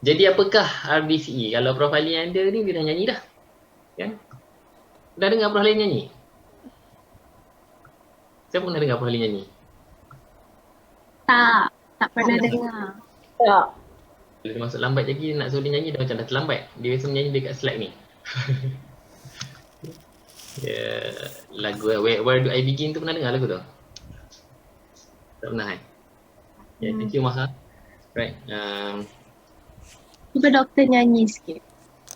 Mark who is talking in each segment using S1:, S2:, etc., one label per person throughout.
S1: Jadi apakah RDCE? Kalau Prof Ali ada ni dia dah nyanyi dah. Kan? Dah dengar Prof Ali nyanyi? Siapa pernah dengar Prof Ali nyanyi?
S2: Tak pernah dengar.
S3: Tak.
S1: Bila dia masuk lambat lagi nak suruh dia nyanyi dah macam dah terlambat. Dia biasa menyanyi dekat slide ni. Lagu Where Do I Begin tu pernah dengar lagu tu? Tak pernah kan? Yeah, thank you Maha. Right.
S2: Cuba doktor nyanyi sikit.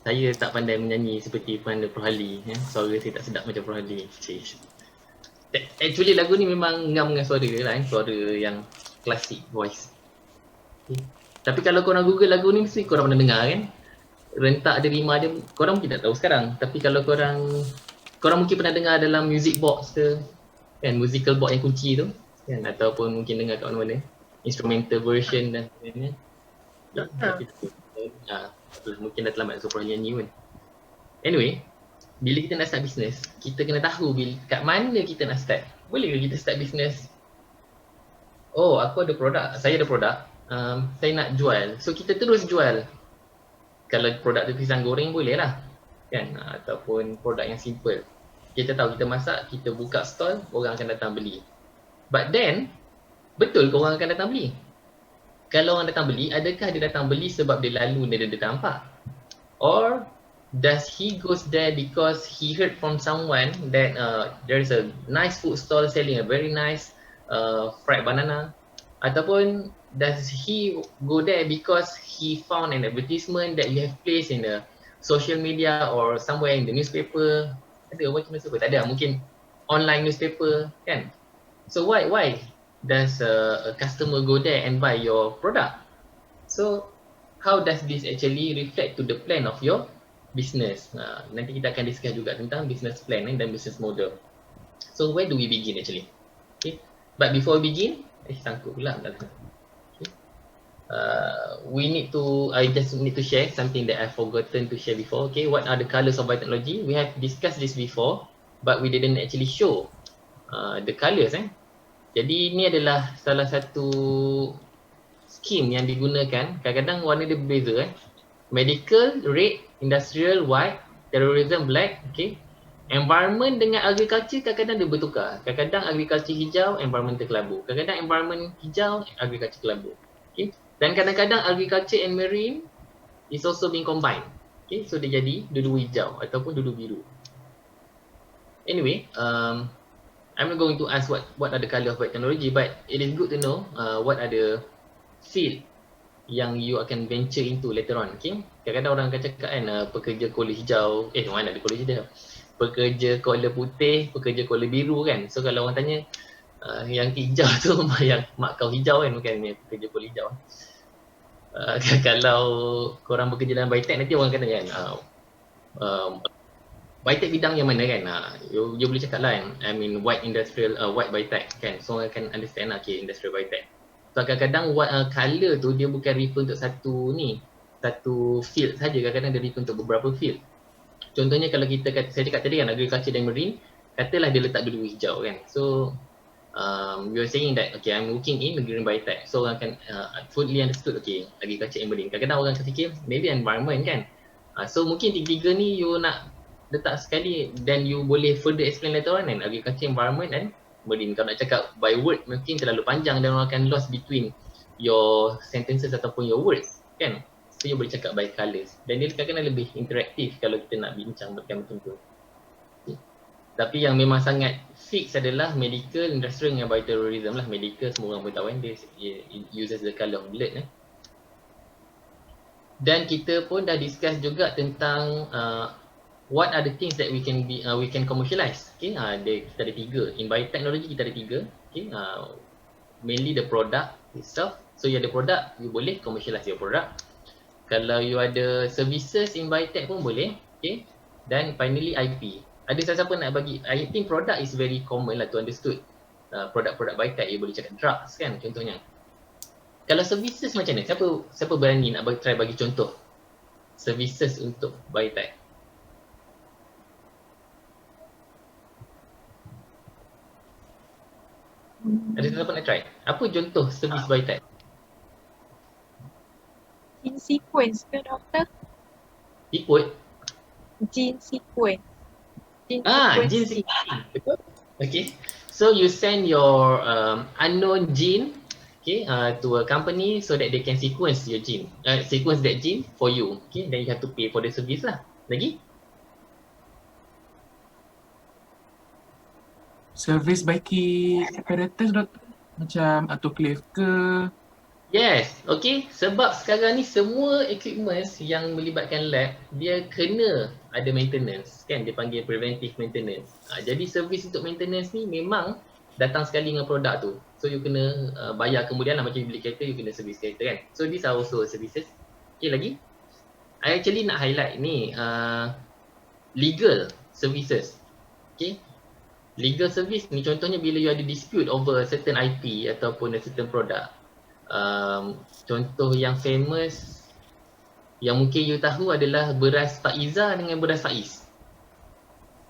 S1: Saya tak pandai menyanyi seperti pandai Prof Ali. Suara saya tak sedap macam Prof Ali. Actually lagu ni memang ngam dengan suara dia lah. Suara yang klasik voice. Okay. Tapi kalau korang google lagu ni mesti korang pernah dengar kan? Rentak dia, rima dia korang mungkin tak tahu sekarang. Tapi kalau korang mungkin pernah dengar dalam music box ke, kan, musical box yang kunci tu kan, ataupun mungkin dengar kat mana-mana instrumental version dan sebagainya. Mungkin dah terlambat so Prof nyanyi pun. Anyway, bila kita nak start business, kita kena tahu kat mana kita nak start. Boleh ke kita start business? Oh, aku ada produk, saya ada produk, saya nak jual. So kita terus jual. Kalau produk tu pisang goreng boleh lah, kan? Ataupun produk yang simple. Kita tahu kita masak, kita buka stall, orang akan datang beli. But then, betul ke orang akan datang beli? Kalau orang datang beli, adakah dia datang beli sebab dia lalu dan dia nampak? Or does he goes there because he heard from someone that there is a nice food stall selling a very nice fried banana? Ataupun does he go there because he found an advertisement that you have placed in the social media or somewhere in the newspaper? Ada macam newspaper? Tak ada, mungkin online newspaper kan? So why does a customer go there and buy your product? So how does this actually reflect to the plan of your business? Nanti kita akan discuss juga tentang business plan dan business model. So where do we begin actually? Okay. But before we begin, sangkut pula. Okay. I just need to share something that I've forgotten to share before. Okay, what are the colors of biotechnology? We have discussed this before, but we didn't actually show the colors. Jadi ini adalah salah satu skim yang digunakan. Kadang-kadang warna dia berbeza. Medical, red, industrial, white, terrorism, black. Okay. Environment dengan agriculture kadang-kadang dia bertukar. Kadang-kadang agriculture hijau, environmental kelabu. Kadang-kadang environment hijau, agriculture kelabu. Okay. Dan kadang-kadang agriculture and marine is also being combined. Okay. So dia jadi dua-dua hijau ataupun dua-dua biru. Anyway, I'm not going to ask what are the color of biotechnology, but it is good to know what are the field yang you akan venture into later on. Okay? Kadang-kadang orang akan cakap kan, pekerja kola hijau, mana ada kola hijau, pekerja kola putih, pekerja kola biru kan. So kalau orang tanya, yang hijau tu yang mak kau hijau kan, bukan pekerja kola hijau. Kalau korang bekerja dalam biotech, nanti orang kata kan, biotech bidang yang mana kan? You boleh cakap lah kan, I mean white industrial, white biotech kan. So orang akan understand lah, okay, industrial biotech. So kadang-kadang color tu dia bukan refer untuk satu field saja, kadang-kadang dia refer untuk beberapa field. Contohnya kalau kita kata, saya cakap tadi kan agriculture dan marine, katalah dia letak dua-dua hijau kan. So you're saying that okay, I'm working in green biotech. So orang akan fully understood, okay, agriculture and marine. Kadang-kadang orang akan fikir maybe environment kan. So mungkin tiga-tiga ni you nak letak sekali, then you boleh further explain later on kan, agriculture, environment and marine. Kalau nak cakap by word mungkin terlalu panjang dan orang akan lost between your sentences ataupun your words kan. So you boleh cakap by colours dan dia kadang-kadang lebih interaktif kalau kita nak bincang macam tu. Okay. Tapi yang memang sangat fix adalah medical, industrial dengan bioterrorism lah. Medical semua orang boleh tahu kan, dia uses the colour of blood. Dan kita pun dah discuss juga tentang what are the things that we can commercialize. Okay, kita ada tiga. In biotechnology kita ada tiga. Okay, mainly the product itself. So you ada product, you boleh commercialize your product. Kalau you ada services in biotech pun boleh. Okay, dan finally IP. Ada siapa nak bagi? I think product is very common lah to understood. Produk-produk biotech, you boleh cakap drugs kan contohnya. Kalau services macam ni, siapa berani nak try bagi contoh services untuk biotech? Ada siapa nak try? Apa contoh servis biotech?
S2: Gene sequence ke doktor?
S1: Ikut.
S2: Gene sequence. Gene
S1: Gene
S2: sequencing.
S1: sequencing. Betul. Okay. So you send your unknown gene, okay, to a company so that they can sequence your gene, sequence that gene for you. Okay. Then you have to pay for the service lah. Lagi?
S3: Servis baiki apparatus doktor. Macam autoclave ke.
S1: Yes. Okay. Sebab sekarang ni semua equipment yang melibatkan lab, dia kena ada maintenance. Kan? Dia panggil preventive maintenance. Jadi servis untuk maintenance ni memang datang sekali dengan produk tu. So you kena bayar kemudian lah, macam you beli kereta, you kena servis kereta kan. So these are also services. Okay lagi. I actually nak highlight ni legal services. Okay. Legal service ni contohnya bila you ada dispute over a certain IP ataupun a certain product. Contoh yang famous yang mungkin you tahu adalah beras Faiza dengan beras Faiz.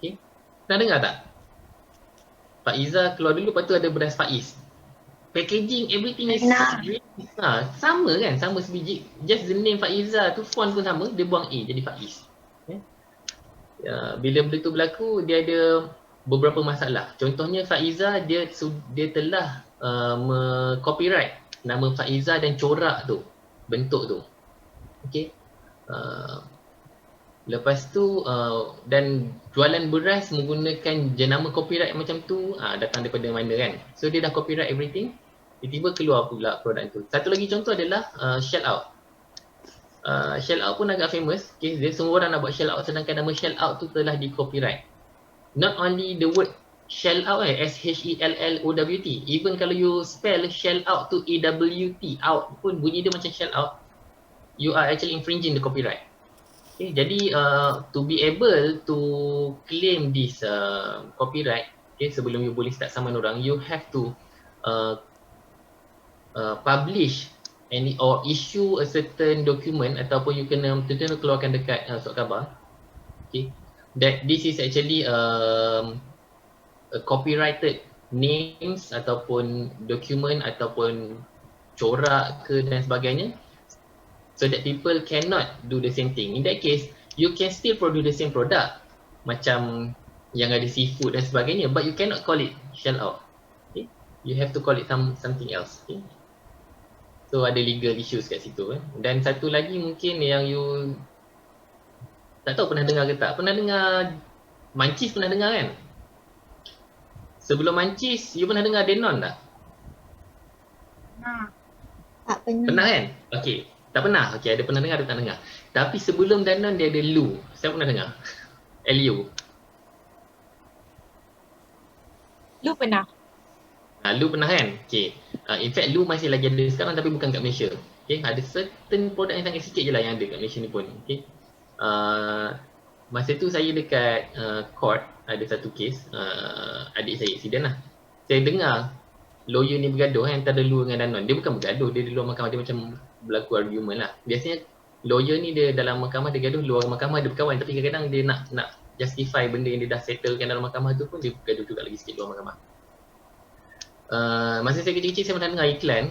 S1: Okay. Pernah dengar tak? Faiza keluar dulu, lepas tu ada beras Faiz. Packaging, everything is sama kan? Sama sebiji. Just the name Faiza tu, font pun sama, dia buang A jadi Faiz. Okay. Bila benda tu berlaku, dia ada beberapa masalah. Contohnya Faiza, dia telah copyright nama Faiza dan corak tu, bentuk tu. Okay. Lepas tu dan jualan beras menggunakan jenama copyright macam tu, datang daripada mana kan. So dia dah copyright everything, tiba-tiba keluar pula produk tu. Satu lagi contoh adalah shell out. Shell out pun agak famous. Okay. Dia semua orang nak buat shell out sedangkan nama shell out tu telah di copyright. Not only the word shell out, SHELLOWT, even kalau you spell shell out tu AWT, out pun bunyi dia macam shell out, you are actually infringing the copyright. Okay, jadi to be able to claim this copyright, okay, sebelum you boleh start saman orang, you have to publish any or issue a certain document ataupun you kena keluarkan dekat surat khabar, okay, that this is actually copyrighted names ataupun dokumen ataupun corak ke dan sebagainya, so that people cannot do the same thing. In that case, you can still produce the same product macam yang ada seafood dan sebagainya, but you cannot call it shell out. Okay? You have to call it something else. Okay? So ada legal issues kat situ. Dan satu lagi mungkin yang you tak tahu pernah dengar ke tak, pernah dengar Mancis, pernah dengar kan? Sebelum Mancis, you pernah dengar Denon tak?
S2: Tak pernah.
S1: Pernah kan? Okey. Tak pernah? Okey, ada pernah dengar, ada tak dengar. Tapi sebelum Denon dia ada Lu. Saya pernah dengar? LU.
S2: Lu pernah?
S1: Lu pernah kan? Okey. In fact, Lu masih lagi ada sekarang tapi bukan kat Malaysia. Okey, ada certain produk yang sangat sikit je lah yang ada kat Malaysia ni pun. Okey. Masa tu saya dekat court, ada satu kes, adik saya accident lah. Saya dengar lawyer ni bergaduh kan, antara Lu dengan Danon. Dia bukan bergaduh, dia di luar mahkamah, dia macam berlaku argument lah. Biasanya lawyer ni dia dalam mahkamah dia gaduh, luar mahkamah dia berkawan, tapi kadang-kadang dia nak justify benda yang dia dah settlekan dalam mahkamah tu pun dia gaduh juga lagi sikit luar mahkamah. Masa saya kecil-kecil saya pernah dengar iklan,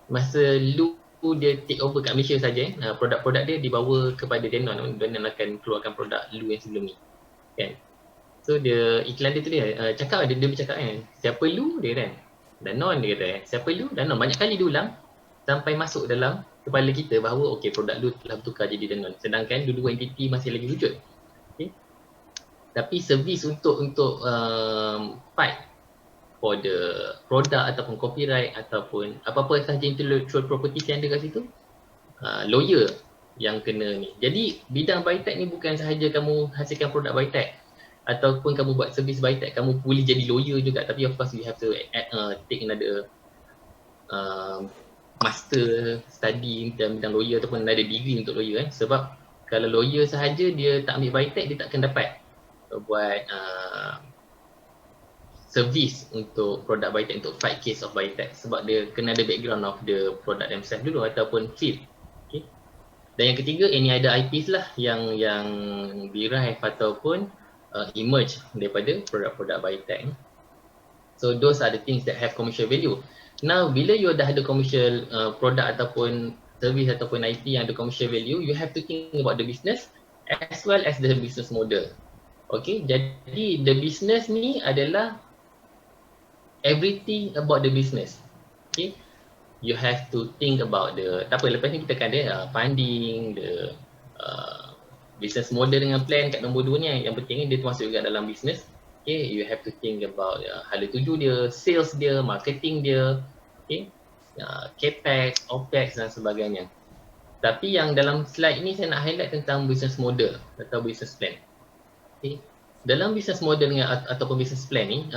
S1: masa Lu dia take over kat Malaysia saja, produk-produk dia dibawa kepada Denon. Denon akan keluarkan produk Lu yang sebelum ni kan. So dia iklan dia tu dia cakap, dia bercakap kan, siapa Lu dia kan, Danon dia kata, siapa Lu, Danon. Banyak kali diulang sampai masuk dalam kepala kita bahawa okey, produk Lu telah bertukar jadi Danon, sedangkan dua-dua entiti masih lagi wujud. Okay. Tapi servis untuk fight for the product ataupun copyright ataupun apa-apa sahaja intellectual property yang ada kat situ, lawyer yang kena ni. Jadi bidang biotech ni bukan sahaja kamu hasilkan produk biotech ataupun kamu buat servis biotech, kamu boleh jadi lawyer juga, tapi of course you have to take another master study dalam bidang lawyer ataupun ada degree untuk lawyer kan. Sebab kalau lawyer sahaja dia tak ambil biotech, dia tak akan dapat buat servis untuk produk biotech, untuk fight case of biotech, sebab dia kena ada background of the product themselves dulu ataupun field. Okay. Dan yang ketiga, any other IPs lah yang derive ataupun emerge daripada produk-produk biotech. So those are the things that have commercial value. Now bila you dah ada commercial product ataupun service ataupun IT yang ada commercial value, you have to think about the business as well as the business model. Okay, jadi the business ni adalah everything about the business. Okay, you have to think about the, tak apa, lepas ni kita akan ada funding, the business model dengan plan kat nombor 2 ni yang penting dia termasuk juga dalam business. Okay, you have to think about hala tuju dia, sales dia, marketing dia, okay, capex, opex dan sebagainya. Tapi yang dalam slide ni saya nak highlight tentang business model atau business plan. Okay. Dalam business model ataupun business plan ni,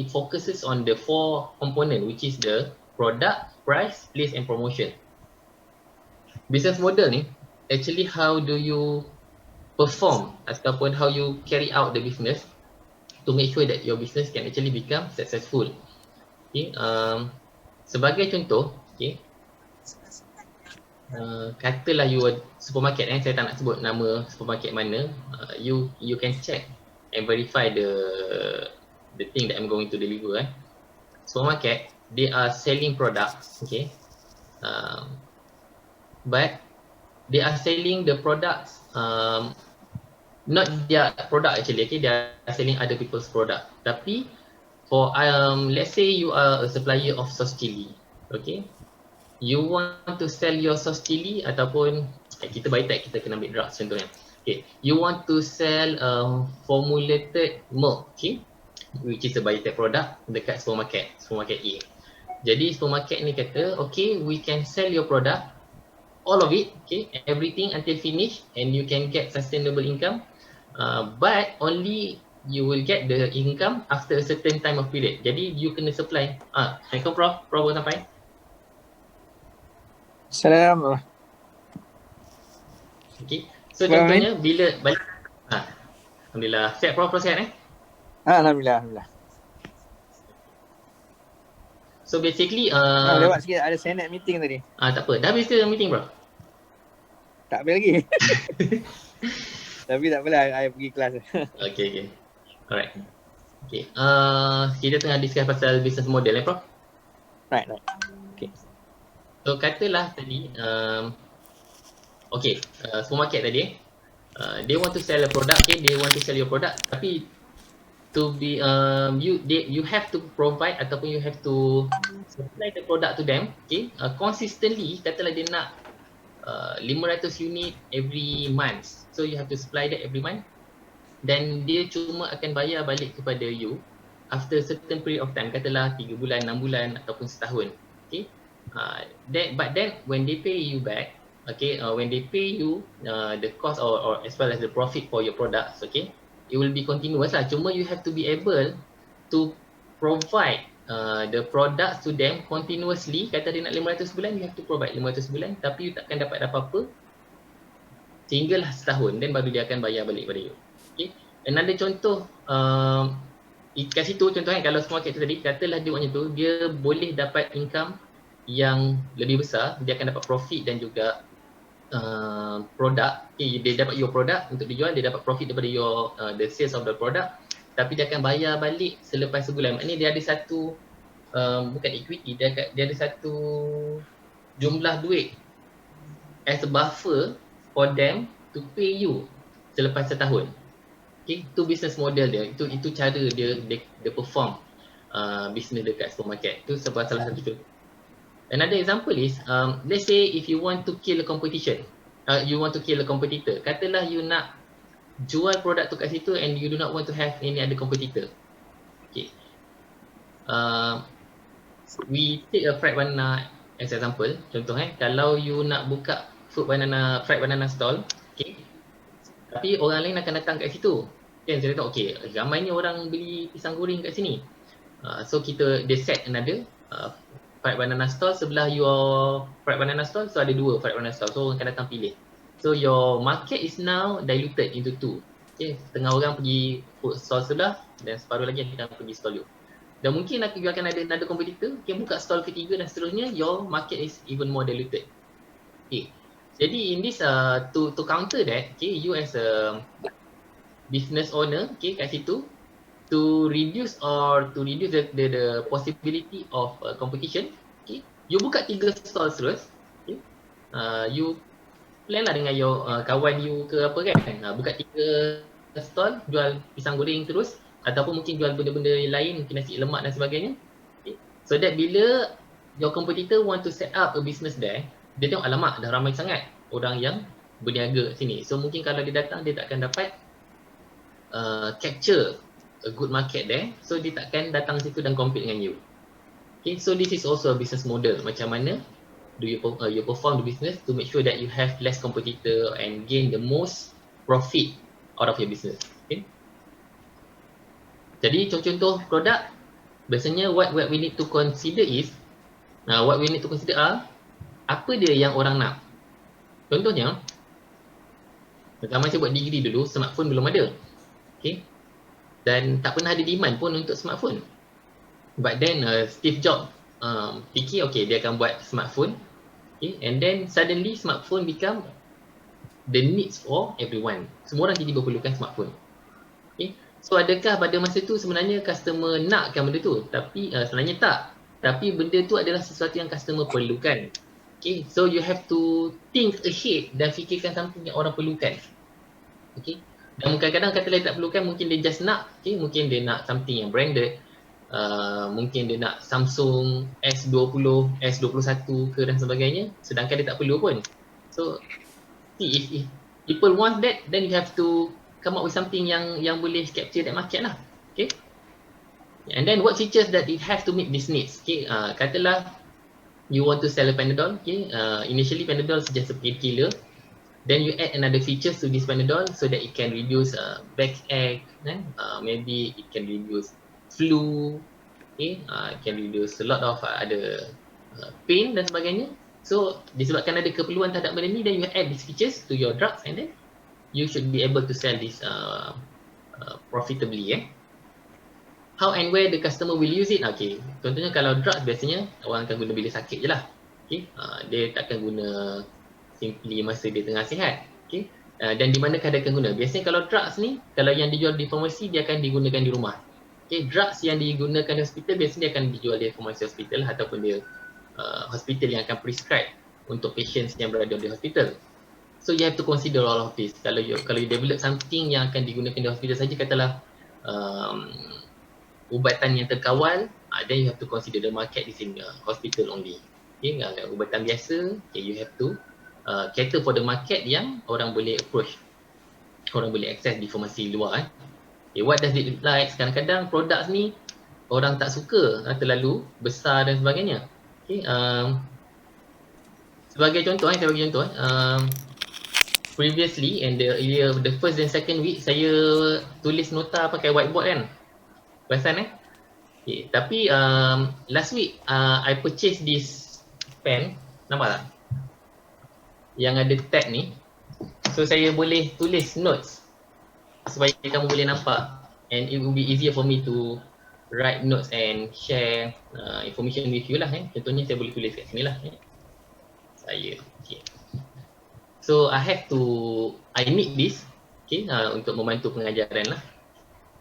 S1: it focuses on the 4 component, which is the product, price, place and promotion. Business model ni actually how do you perform ataupun how you carry out the business to make sure that your business can actually become successful. Okay. Sebagai contoh, okay, katalah you are supermarket, saya tak nak sebut nama supermarket mana, you can check and verify the thing that I'm going to deliver. Supermarket, they are selling products, okay, but they are selling the products, not their product actually, okay, they are selling other people's product. Tapi for let's say you are a supplier of sauce chili, okay, you want to sell your sauce chili ataupun kita biotech, kita kena ambil drugs contohnya. Okay, you want to sell formulated milk, okay, which is a biotech product dekat supermarket A. Jadi supermarket ni kata, okay, we can sell your product, all of it, okay, everything until finish, and you can get sustainable income, but only you will get the income after a certain time of period. Jadi you kena supply. Assalamualaikum Prof. Prof baru sampai.
S4: Assalamualaikum.
S1: Okay. So contohnya bila balik, alhamdulillah. Sihat Prof, sihat
S4: Alhamdulillah.
S1: So basically
S4: lewat sikit, ada Senate meeting tadi.
S1: tak apa. Dah habis ke meeting Prof?
S4: Tak habis lagi. Tapi tak apalah, I pergi kelas.
S1: Okay. Alright. Okay. Kita tengah discuss pasal business model Prof?
S4: Right.
S1: Okay. So katalah tadi supermarket tadi they want to sell a product, okay, they want to sell your product, tapi to be you have to provide ataupun you have to supply the product to them, okay, consistently. Katalah dia nak 500 unit every month, so you have to supply that every month, dan dia cuma akan bayar balik kepada you after certain period of time, katalah 3 bulan, 6 bulan ataupun setahun, okay. But then when they pay you back, okay, when they pay you the cost or as well as the profit for your products, okay, it will be continuous lah. Cuma you have to be able to provide the products to them continuously. Kata dia nak 500 bulan, you have to provide 500 bulan, tapi you takkan dapat apa-apa sehinggalah setahun, then baru dia akan bayar balik pada you. Okay. Another contoh kat situ contohnya, kalau supermarket tu tadi, katalah dia buat macam tu, dia boleh dapat income yang lebih besar, dia akan dapat profit dan juga produk. Okay, dia dapat your product untuk dijual, dia dapat profit daripada your the sales of the product, tapi dia akan bayar balik selepas sebulan. Maknanya dia ada satu bukan equity, dia ada satu jumlah duit as a buffer for them to pay you selepas setahun. Okay, itu business model dia, itu cara dia perform business dekat supermarket. Itu salah satu contoh. Another example is, let's say if you want to kill a competition, you want to kill a competitor. Katalah you nak jual produk tu kat situ and you do not want to have any other competitor. Okay. We take a fried banana as example. Contoh kalau you nak buka fried banana stall, okay, tapi orang lain akan datang kat situ. Kan saya tahu, okay, ramainya orang beli pisang goreng kat sini. So they set another fried banana stall sebelah your fried banana stall, so ada 2 fried banana stall, so orang akan datang pilih. So your market is now diluted into 2. Okay, setengah orang pergi food stall sebelah dan separuh lagi akan pergi stall you. Dan mungkin you akan ada another competitor, okay, buka stall ketiga dan seterusnya, your market is even more diluted. Okay. Jadi in this to counter that, okay, you as a business owner, okay, kat situ, to reduce the possibility of competition, okay, you buka 3 stall terus, okay, you plan lah dengan your kawan you ke apa kan, buka 3 stall jual pisang goreng terus, ataupun mungkin jual benda-benda lain, mungkin nasi lemak dan sebagainya. Okay. So that bila your competitor want to set up a business there, dia tengok alamak dah ramai sangat orang yang berniaga kat sini. So mungkin kalau dia datang dia tak akan dapat capture a good market there. So dia takkan datang situ dan compete dengan you. Okay, so this is also a business model. Macam mana do you perform the business to make sure that you have less competitor and gain the most profit out of your business. Okay. Jadi contoh-contoh produk, biasanya what we need to consider is, what we need to consider are, apa dia yang orang nak. Contohnya, pertama saya buat degree dulu, smartphone belum ada. Okay. Dan tak pernah ada demand pun untuk smartphone. But then Steve Jobs fikir okay dia akan buat smartphone. Okay. And then suddenly smartphone become the needs for everyone. Semua orang jadi berperlukan smartphone. Okay. So adakah pada masa tu sebenarnya customer nakkan benda tu? Tapi sebenarnya tak. Tapi benda tu adalah sesuatu yang customer perlukan. Okay. So you have to think ahead dan fikirkan something yang orang perlukan. Okay. Dan kadang-kadang kata lain tak perlukan, mungkin dia just nak. Okay. Mungkin dia nak something yang branded. Mungkin dia nak Samsung S20, S21 ke dan sebagainya, sedangkan dia tak perlu pun. So if people want that, then you have to come up with something yang boleh capture that market lah. Okay. And then what features that it have to meet these needs. Okay. Katalah you want to sell a Panadol. Okay. Initially Panadol is just a painkiller. Then you add another features to this Panadol so that it can reduce backache, maybe it can reduce flu, okay, can reduce a lot of other pain dan sebagainya. So disebabkan ada keperluan terhadap benda ni, then you add these features to your drugs and then you should be able to sell this profitably. How and where the customer will use it? Okay, contohnya kalau drugs biasanya orang akan guna bila sakit je lah. Okay, dia takkan guna simply masa dia tengah sihat. Okay, dan di manakah dia akan guna? Biasanya kalau drugs ni, kalau yang dijual di farmasi, dia akan digunakan di rumah. Okay, drugs yang digunakan di hospital biasanya akan dijual di farmasi hospital ataupun dia hospital yang akan prescribe untuk patients yang berada di hospital. So you have to consider all of this. Kalau you develop something yang akan digunakan di hospital saja, katalah ubatan yang terkawal, then you have to consider the market is in hospital only. Okay, ubatan biasa, okay, you have to cater for the market yang orang boleh approach, orang boleh access di farmasi luar. Okay, what does it look like? Kadang-kadang produk ni orang tak suka, terlalu besar dan sebagainya. Okay, sebagai contoh, saya bagi contoh. Previously, and the first and second week, saya tulis nota pakai whiteboard kan. Perasan Okay, tapi last week, I purchased this pen, nampak tak? Yang ada tab ni. So saya boleh tulis notes supaya kamu boleh nampak, and it will be easier for me to write notes and share information with you lah. Contohnya saya boleh tulis kat sini lah. Saya, okay. So I need this, okay, untuk membantu pengajaran lah.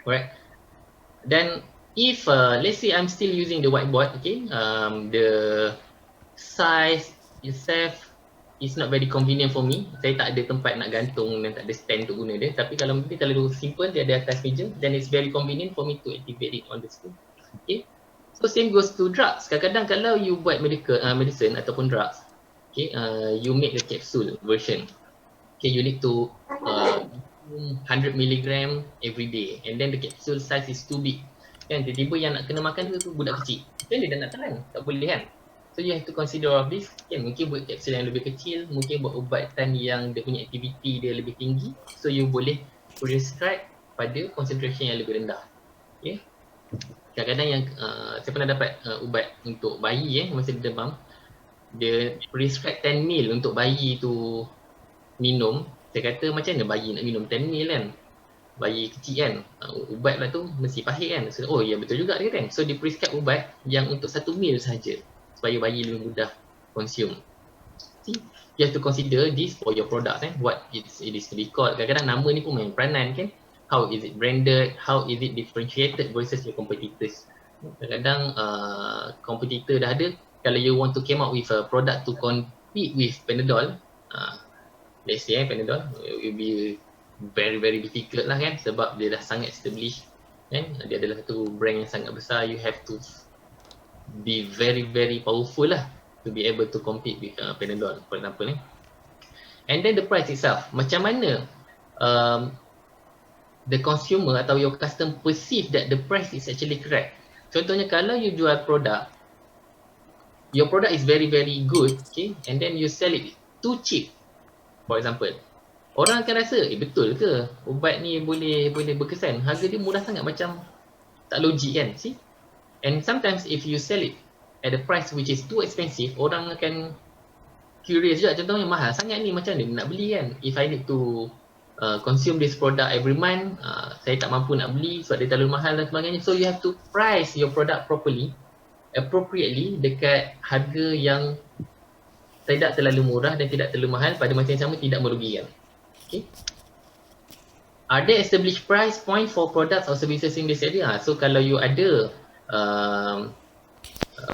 S1: Alright. Then if let's say I'm still using the whiteboard, okay, the size itself is not very convenient for me. Saya tak ada tempat nak gantung dan tak ada stand untuk guna dia. Tapi kalau mungkin terlalu simple, dia ada atas meja, then it's very convenient for me to activate it on the screen. Okay. So same goes to drugs. Kadang-kadang kalau you buat medicine ataupun drugs, okay, you make the capsule version. Okay, you need to 100 mg every day, and then the capsule size is too big. Kan tiba-tiba yang nak kena makan tu budak kecil. Kan dia dah nak tahan, tak boleh kan. So you have to consider all of this. Okay, mungkin buat kapsul yang lebih kecil, mungkin buat ubatan yang dia punya aktiviti dia lebih tinggi. So you boleh prescribe pada concentration yang lebih rendah. Okay. Kadang-kadang yang saya pernah dapat ubat untuk bayi masa dia demam. Dia prescribe 10 ml untuk bayi tu minum. Saya kata macam mana bayi nak minum 10 ml kan? Bayi kecil kan? Ubat lah tu mesti pahit kan? So, oh ya betul juga dia kan? So dia prescribe ubat yang untuk 1 ml sahaja, supaya bayi lebih mudah consume. See, you have to consider this for your product. What it is to be called. Kadang-kadang nama ni pun main peranan kan. How is it branded? How is it differentiated versus your competitors? Kadang-kadang competitor dah ada. Kalau you want to came up with a product to compete with Panadol, let's say Panadol, it will be very very difficult lah kan, sebab dia dah sangat established kan, dia adalah satu brand yang sangat besar. You have to be very very powerful lah to be able to compete with Panadol for example ni. And then the price itself, macam mana the consumer atau your customer perceive that the price is actually correct. Contohnya kalau you jual produk, your product is very very good, okay, and then you sell it too cheap for example, orang akan rasa, betul ke ubat ni boleh berkesan, harga dia murah sangat, macam tak logik kan, see. And sometimes if you sell it at a price which is too expensive, orang akan curious juga, contohnya mahal sangat ni, macam mana nak beli kan, if I need to consume this product every month, saya tak mampu nak beli sebab dia terlalu mahal dan sebagainya. So you have to price your product properly, appropriately, dekat harga yang tidak terlalu murah dan tidak terlalu mahal, pada masa yang sama tidak merugikan. Okay. Are there established price point for products or services in this area? So kalau you ada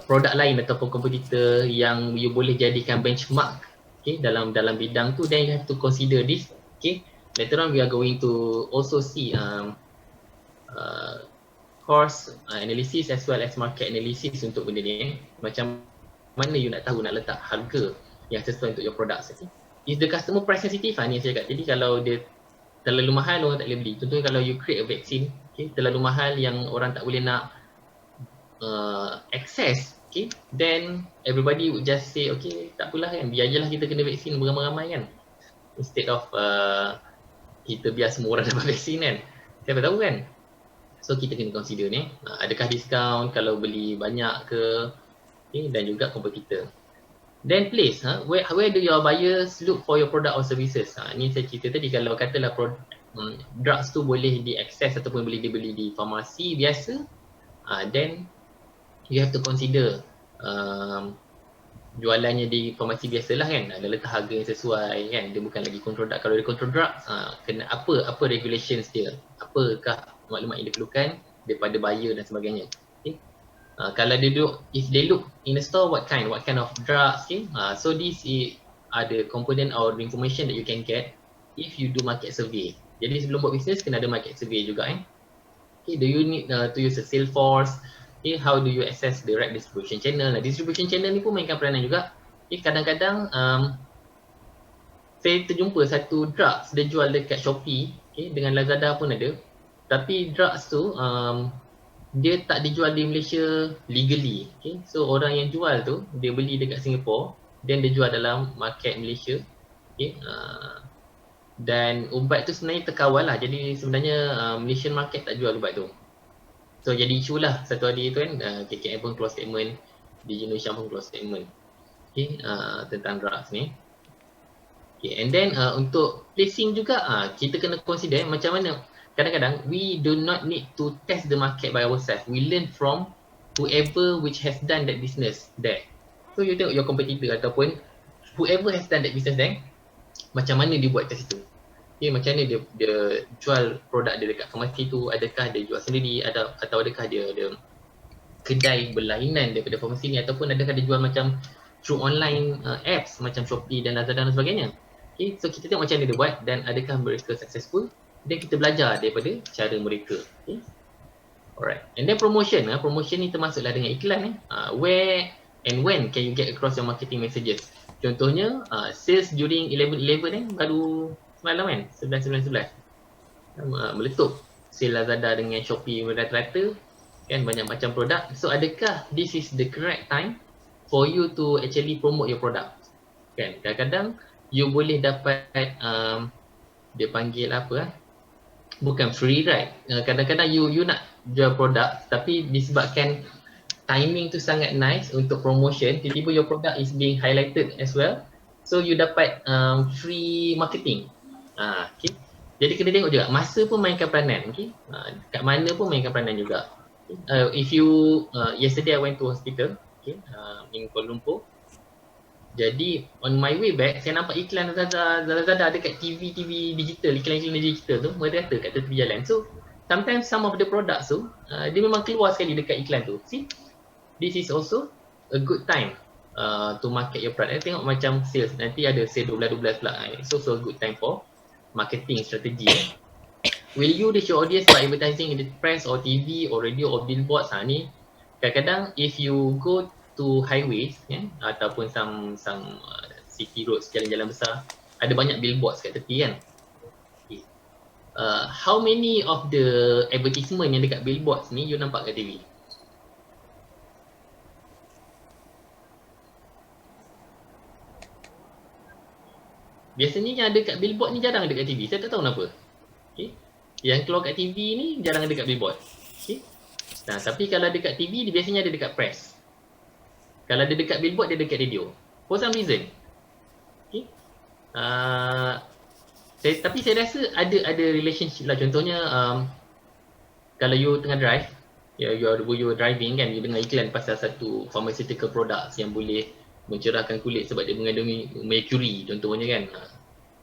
S1: produk lain ataupun kompetitor yang you boleh jadikan benchmark, okay, dalam bidang tu, then you have to consider this. Okay. Later on we are going to also see cost analysis as well as market analysis untuk benda ni. Macam mana you nak tahu, nak letak harga yang sesuai untuk your products. Okay. Is the customer price sensitive? Ni saya cakap. Jadi kalau dia terlalu mahal, orang tak boleh beli. Contohnya kalau you create a vaccine, okay, terlalu mahal yang orang tak boleh nak access, okay, then everybody would just say, okay, tak apalah kan, biar je lah kita kena vaksin beramai-ramai kan, instead of kita biar semua orang dapat vaksin kan. Siapa tahu kan. So kita kena consider ni, adakah diskaun kalau beli banyak ke, okay, dan juga kompetitor. Then place, where do your buyers look for your product or services? Ni saya cerita tadi, kalau katalah drugs tu boleh diakses ataupun boleh dibeli di farmasi biasa, then you have to consider jualannya di farmasi biasalah kan, ada letak harga yang sesuai kan, dia bukan lagi control drug. Kalau dia control drugs, kena apa regulations dia, apakah maklumat yang diperlukan daripada buyer dan sebagainya. Okay. Kalau dia duduk, if they look in the store, what kind of drugs, okay? So this are the component or the information that you can get if you do market survey. Jadi sebelum buat bisnes kena ada market survey juga Okay, do you need to use a sales force? Okay, how do you access the right distribution channel? Distribution channel ni pun mainkan peranan juga. Okay, kadang-kadang saya terjumpa satu drugs dia jual dekat Shopee, okay, dengan Lazada pun ada. Tapi drugs tu dia tak dijual di Malaysia legally. Okay, so orang yang jual tu dia beli dekat Singapore, then dia jual dalam market Malaysia. Okay, dan ubat tu sebenarnya terkawal lah. Jadi sebenarnya Malaysian market tak jual ubat tu. So jadi isu lah satu hari tu kan, KKM pun keluar statement, di Indonesia pun keluar statement, okay, tentang drugs ni. Okay, and then untuk placing juga, kita kena consider macam mana. Kadang-kadang we do not need to test the market by ourselves. We learn from whoever which has done that business there. So you tengok your competitor ataupun whoever has done that business there, macam mana dia buat test itu. Okay, macam mana dia jual produk dia dekat farmasi tu, adakah dia jual sendiri atau adakah dia ada kedai berlainan daripada farmasi ni, ataupun adakah dia jual macam through online apps macam Shopee dan Lazada dan sebagainya. Okay, so kita tengok macam mana dia buat dan adakah mereka successful, dan kita belajar daripada cara mereka. Okay. Alright. And then promotion. Promotion ni termasuklah dengan iklan. Where and when can you get across your marketing messages? Contohnya sales during 11.11 baru semalam kan, 11.11 meletup sale Lazada dengan Shopee rata-rata kan, banyak macam produk. So adakah this is the correct time for you to actually promote your product kan? Kadang-kadang you boleh dapat dia panggil apa bukan free ride. Kadang-kadang you nak jual produk tapi disebabkan timing tu sangat nice untuk promotion, tiba-tiba your product is being highlighted as well, so you dapat free marketing. Okay. Jadi kena tengok juga masa pun mainkan peranan. Okay. Kat mana pun mainkan peranan juga. If you yesterday I went to hospital, okay, in Kuala Lumpur. Jadi on my way back saya nampak iklan Lazada dekat TV digital, iklan digital tu merata kat tepi jalan. So sometimes some of the products tu dia memang keluar sekali dekat iklan tu. See, this is also a good time to market your product. Tengok macam sales, nanti ada sale 12 pula. It's also a good time for marketing strategy. Will you reach your audience by advertising in the press or TV or radio or billboards? Ni kadang-kadang if you go to highways ataupun some city roads, jalan-jalan besar, ada banyak billboards kat tepi kan. How many of the advertisement yang dekat billboards ni you nampak kat TV? Biasanya yang ada kat billboard ni jarang ada kat TV. Saya tak tahu kenapa. Okay. Yang keluar kat TV ni jarang ada kat billboard. Okay. Nah, tapi kalau ada kat TV, dia biasanya ada dekat press. Kalau ada dekat billboard, dia dekat radio. For some reason. Okay. Tapi saya rasa ada relationship lah. Contohnya, kalau you tengah drive, you are driving kan, you dengar iklan pasal satu pharmaceutical products yang boleh mencerahkan kulit sebab dia mengandungi mercury contohnya kan.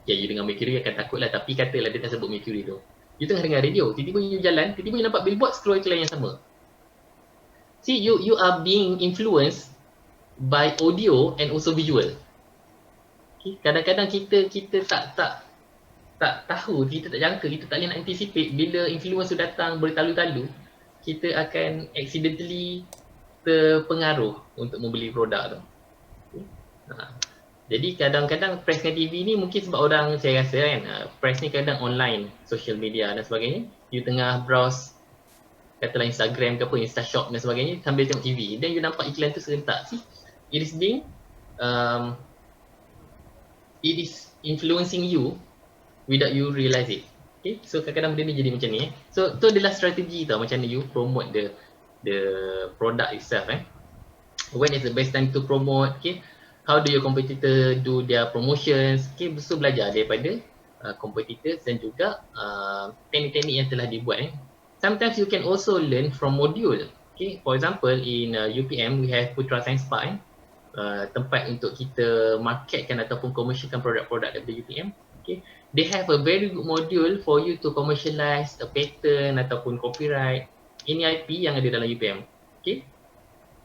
S1: You dengar mercury akan takut lah, tapi katalah dia tak sebut mercury tu. You tengah dengar radio, tiba-tiba you jalan, tiba-tiba you nampak billboard keluar iklan yang sama. See, you are being influenced by audio and also visual. Okay. Kadang-kadang kita tak tahu, kita tak jangka, kita tak boleh nak anticipate bila influence tu datang bertalu-talu, kita akan accidentally terpengaruh untuk membeli produk tu. Okay. Jadi kadang-kadang press dengan TV ni mungkin sebab orang, saya rasa kan, press ni kadang online, social media dan sebagainya. You tengah browse, katalah Instagram ke apa, Instashop dan sebagainya, sambil tengok TV. Dan you nampak iklan tu serentak. See, it is influencing you without you realize it. Okay, so kadang-kadang benda ni jadi macam ni. So tu adalah strategi tau, macam mana you promote the product itself. When is the best time to promote? Okay. How do your competitor do their promotions? Okay, so belajar daripada competitors dan juga teknik-teknik yang telah dibuat. Sometimes you can also learn from module. Okay, for example in UPM we have Putra Science Park, tempat untuk kita marketkan ataupun commercialkan produk-produk daripada UPM. Okay, they have a very good module for you to commercialize a patent ataupun copyright, any IP yang ada dalam UPM. Okay,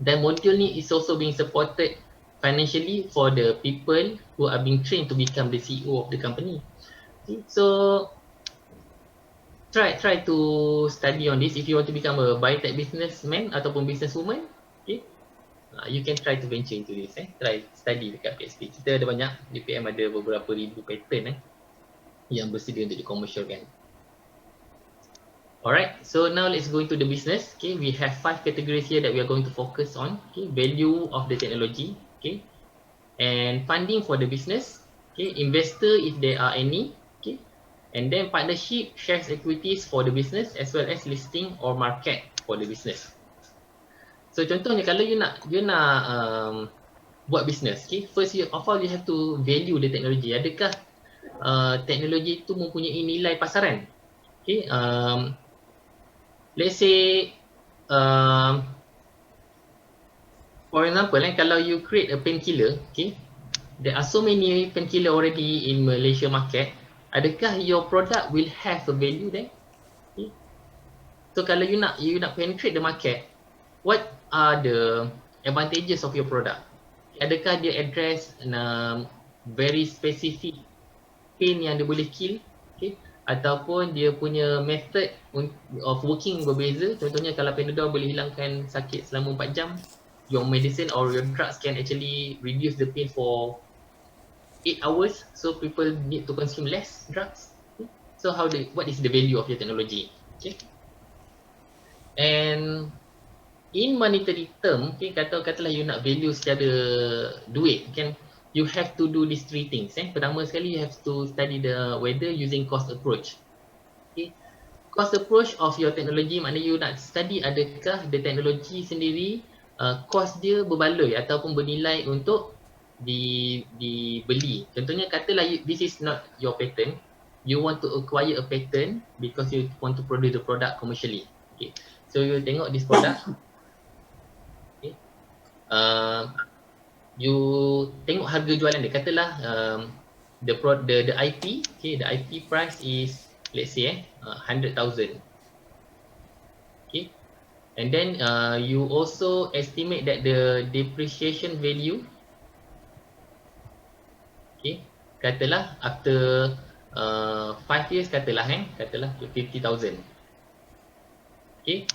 S1: dan module ni is also being supported financially for the people who are being trained to become the CEO of the company. Okay. So try to study on this if you want to become a biotech businessman ataupun businesswoman. Okay, you can try to venture into this. Try study dekat PSP. Kita ada banyak, DPM ada beberapa ribu patent yang bersedia untuk dikomersialkan. Alright, so now let's go into the business. Okay, we have 5 categories here that we are going to focus on. Okay, value of the technology. Okay, and funding for the business. Okay, investor if there are any. Okay, and then partnership, shares, equities for the business as well as listing or market for the business. So contohnya kalau you nak buat business, okay, first of all you have to value the technology. Adakah teknologi itu mempunyai nilai pasaran? Okay, let's say for example, kalau you create a painkiller, okay, there are so many painkiller already in Malaysia market. Adakah your product will have a value there? Okay. So kalau you nak penetrate the market, what are the advantages of your product? Adakah dia address very specific pain yang dia boleh kill? Okay. Ataupun dia punya method of working berbeza. Contohnya kalau Panadol boleh hilangkan sakit selama 4 jam, your medicine or your drugs can actually reduce the pain for 8 hours, so people need to consume less drugs. So what is the value of your technology? Okay. And in monetary term, okay, katalah you nak value secara duit, kan, you have to do these 3 things. Pertama sekali, you have to study the weather using cost approach. Okay. Cost approach of your technology maknanya you nak study adakah the technology sendiri cost dia berbaloi ataupun bernilai untuk dibeli. Contohnya katalah this is not your patent, you want to acquire a patent because you want to produce the product commercially. Okay. So you tengok this product, okay. You tengok harga jualan dia. Katalah the IP, okay, the IP price is let's say 100,000. Okay. And then you also estimate that the depreciation value katalah after 5 years katalah 50,000. Okay.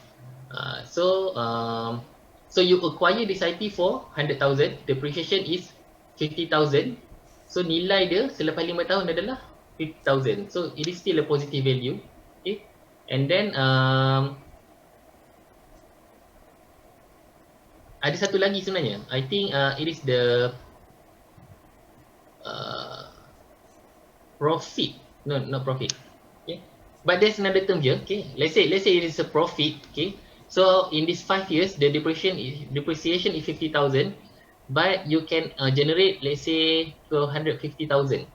S1: So you acquire this IP for 100,000, depreciation is 50,000. So nilai dia selepas 5 tahun adalah 50,000. So it is still a positive value. Okay. And then ada satu lagi sebenarnya. I think it is the profit. No, not profit. Okay. But there's another term here. Okay. Let's say it is a profit. Okay. So in these 5 years, the depreciation is 50,000, but you can generate, let's say, 250,000.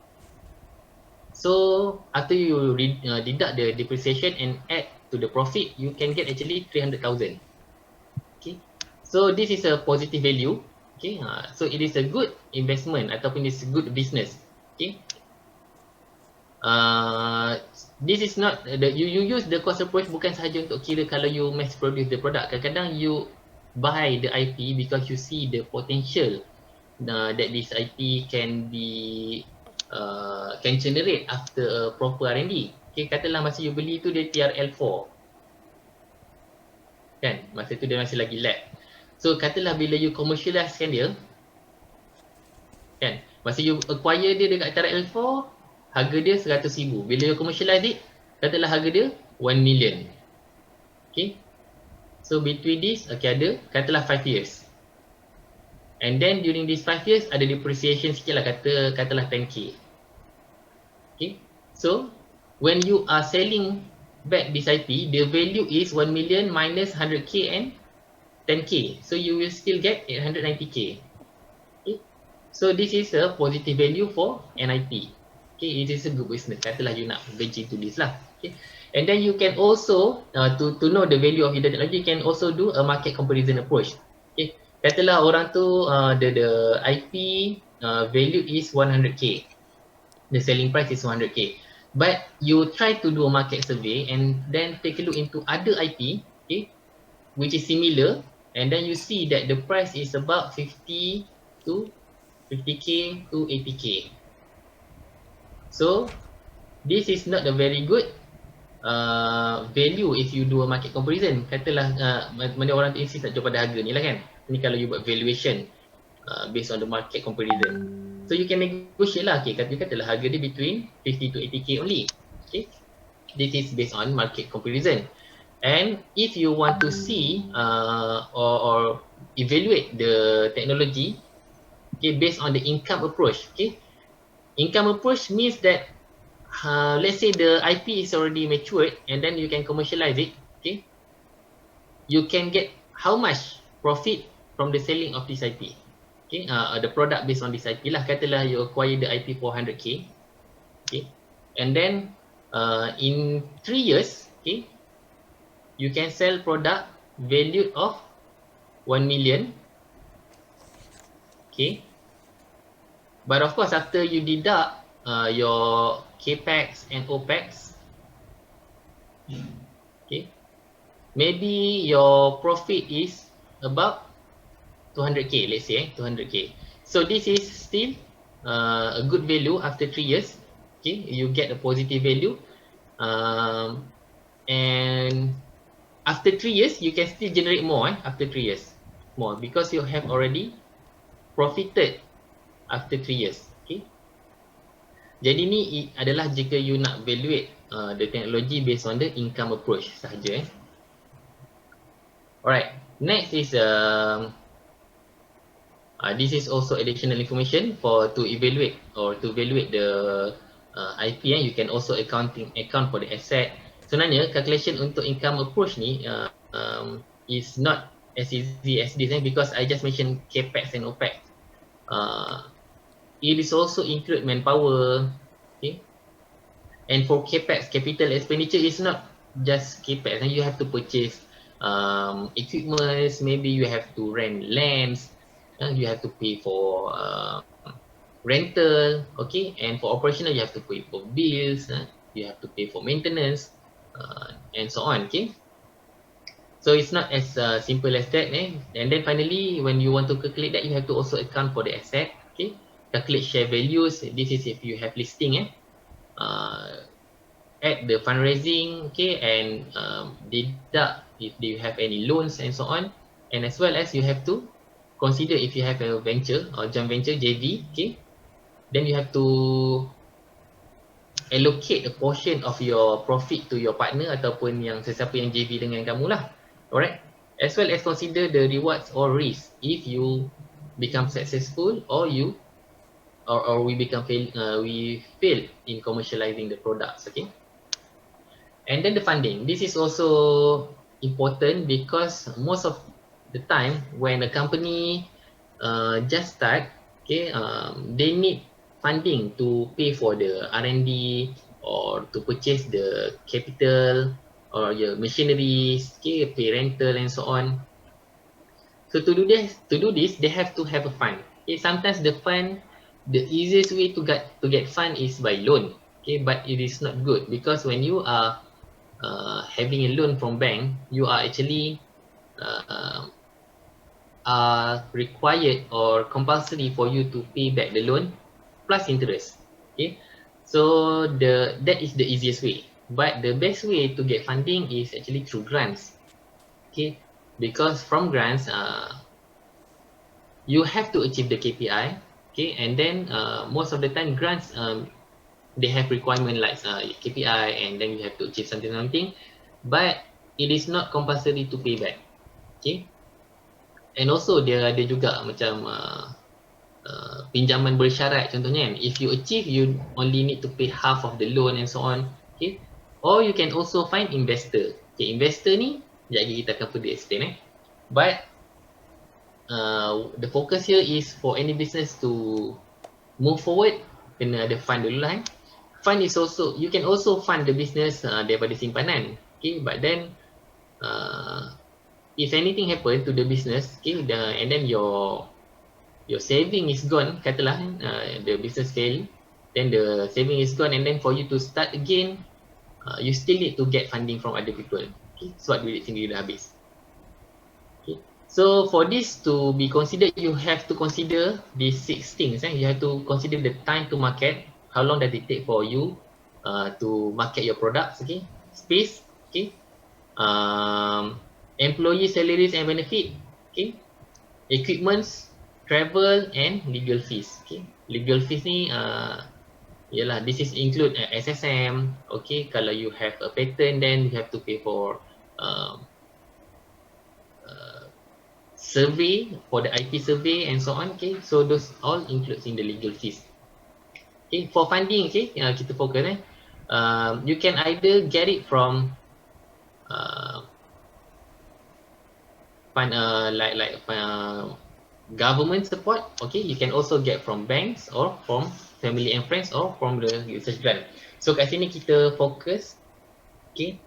S1: So after you deduct the depreciation and add to the profit, you can get actually 300,000. Okay. So this is a positive value. Okay. So it is a good investment ataupun it's a good business. Okay. This is not you use the cost approach bukan sahaja untuk kira kalau you mass produce the product. Kadang-kadang you buy the IP because you see the potential that this IP can be can generate after a proper R&D. Okay, katalah masa you beli tu dia TRL4, kan, masa tu dia masih lagi lab. So katalah bila you commercializekan dia, kan, masa you acquire dia dekat TRL4, harga dia 100,000. Bila you commercialize it, katalah harga dia 1 million. Okay. So between this, okay, ada katalah 5 years. And then during these 5 years, ada depreciation sikit lah, katalah 10k. Okay. So when you are selling back this IP, the value is 1 million minus 100k and 10k. So you will still get 890k. Okay. So this is a positive value for an IP. Okay, it is a good business. Katalah you nak venture into this lah. Okay. And then you can also to know the value of your technology, you can also do a market comparison approach. Okay. Katalah orang tu the IP value is 100k. The selling price is 100k. But you try to do a market survey and then take a look into other IP, okay, which is similar, and then you see that the price is about 50k to 80k. So this is not a very good value if you do a market comparison. Katalah mana orang tu insist nak jual pada harga ni lah kan. Ni kalau you buat valuation based on the market comparison. So you can negotiate lah. Okay, katalah harga dia between 50 to 80k only. Okay, this is based on market comparison. And if you want to see or evaluate the technology, okay, based on the income approach. Okay, income approach means that let's say the IP is already matured and then you can commercialize it. Okay, you can get how much profit from the selling of this IP. Okay, the product based on this IP lah. Katalah you acquire the IP for 100k. Okay, and then in 3 years, okay, you can sell product valued of 1 million. Okay. But of course, after you deduct your capex and opex, okay, maybe your profit is about 200k. Let's say 200k. So this is still a good value after 3 years. Okay, you get a positive value, and after 3 years, you can still generate more. After 3 years, more because you have already profited after 3 years. Okay. Jadi ni adalah jika you nak evaluate the technology based on the income approach sahaja. Alright. Next is this is also additional information to evaluate or to evaluate the IP. You can also account for the asset. Sebenarnya calculation untuk income approach ni is not as easy as this because I just mentioned capex and opex. It is also include manpower, okay? And for capex, capital expenditure is not just capex. And you have to purchase equipment. Maybe you have to rent lands. You have to pay for rental, okay? And for operational, you have to pay for bills. You have to pay for maintenance, and so on, okay? So it's not as simple as that, And then finally, when you want to calculate that, you have to also account for the asset, okay? calculate share values. This is if you have listing, add the fundraising, okay, and deduct if you have any loans and so on, and as well as you have to consider if you have a venture or joint venture JV, okay, then you have to allocate a portion of your profit to your partner ataupun yang sesiapa yang JV dengan kamu lah, alright, as well as consider the rewards or risk if you become successful or we fail in commercializing the products, okay. And then the funding, this is also important because most of the time when a company just start, okay, they need funding to pay for the R&D or to purchase the capital or your machineries, okay, pay rental and so on. So to do this, they have to have a fund. Okay, sometimes the easiest way to get fund is by loan. Okay, but it is not good because when you are having a loan from bank, you are actually are required or compulsory for you to pay back the loan plus interest. Okay, so that is the easiest way. But the best way to get funding is actually through grants. Okay, because from grants, you have to achieve the KPI. Okay, and then most of the time grants they have requirement like KPI, and then you have to achieve something, but it is not compulsory to pay back. Okay, and also dia ada juga macam pinjaman bersyarat contohnya kan, if you achieve you only need to pay half of the loan and so on. Okay, or you can also find investor. Okay, investor ni sekejap lagi kita akan further explain but the focus here is for any business to move forward, kena ada fund dulu lah. Fund is also, you can also fund the business daripada simpanan. Okay, but then if anything happen to the business, okay, and then your saving is gone, katalah the business fail, then the saving is gone, and then for you to start again, you still need to get funding from other people. Okay, sebab duit sendiri dah habis. Okay, so for this to be considered, you have to consider these 6 things. You have to consider the time to market, how long does it take for you to market your products, okay, space, okay, employee salaries and benefit, okay, equipments, travel and legal fees. Okay, legal fees ni yalah, this is include SSM, okay, kalau you have a patent then you have to pay for survey, for the IP survey and so on. Okay, so those all includes in the legal fees. Okay, for funding, okay, kita fokus you can either get it from government support. Okay, you can also get from banks or from family and friends or from the research grant. So kat sini kita fokus, okay,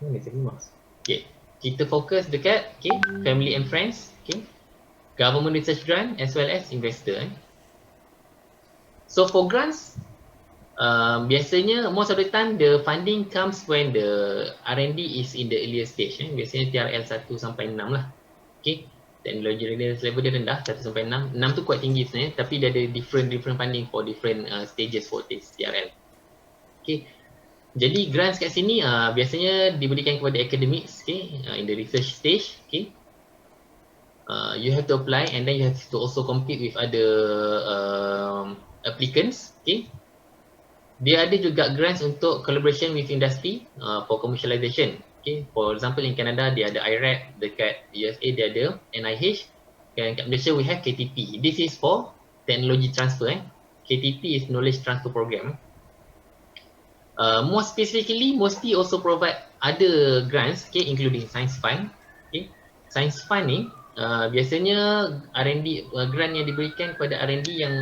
S1: okay, kita fokus dekat family and friends, okay, government research grant as well as investor. So for grants, biasanya most of the time the funding comes when the R&D is in the earlier stage. Biasanya TRL 1 sampai 6 lah. Okay, technology readiness level dia rendah 1 sampai 6. 6 tu quite tinggi sebenarnya, tapi dia ada different funding for different stages for this TRL. Okay, jadi grants kat sini biasanya diberikan kepada academics, okay, in the research stage. Okay, you have to apply and then you have to also compete with other applicants. Okay, dia ada juga grants untuk collaboration with industry for commercialization. Okay, for example in Canada dia ada IRAP, dekat USA dia ada NIH, dan kat Malaysia we have KTP. This is for technology transfer. KTP is knowledge transfer program. More specifically, mostly also provide other grants, okay, including science fund. Okay, science fund ni biasanya R&D grant yang diberikan kepada R&D yang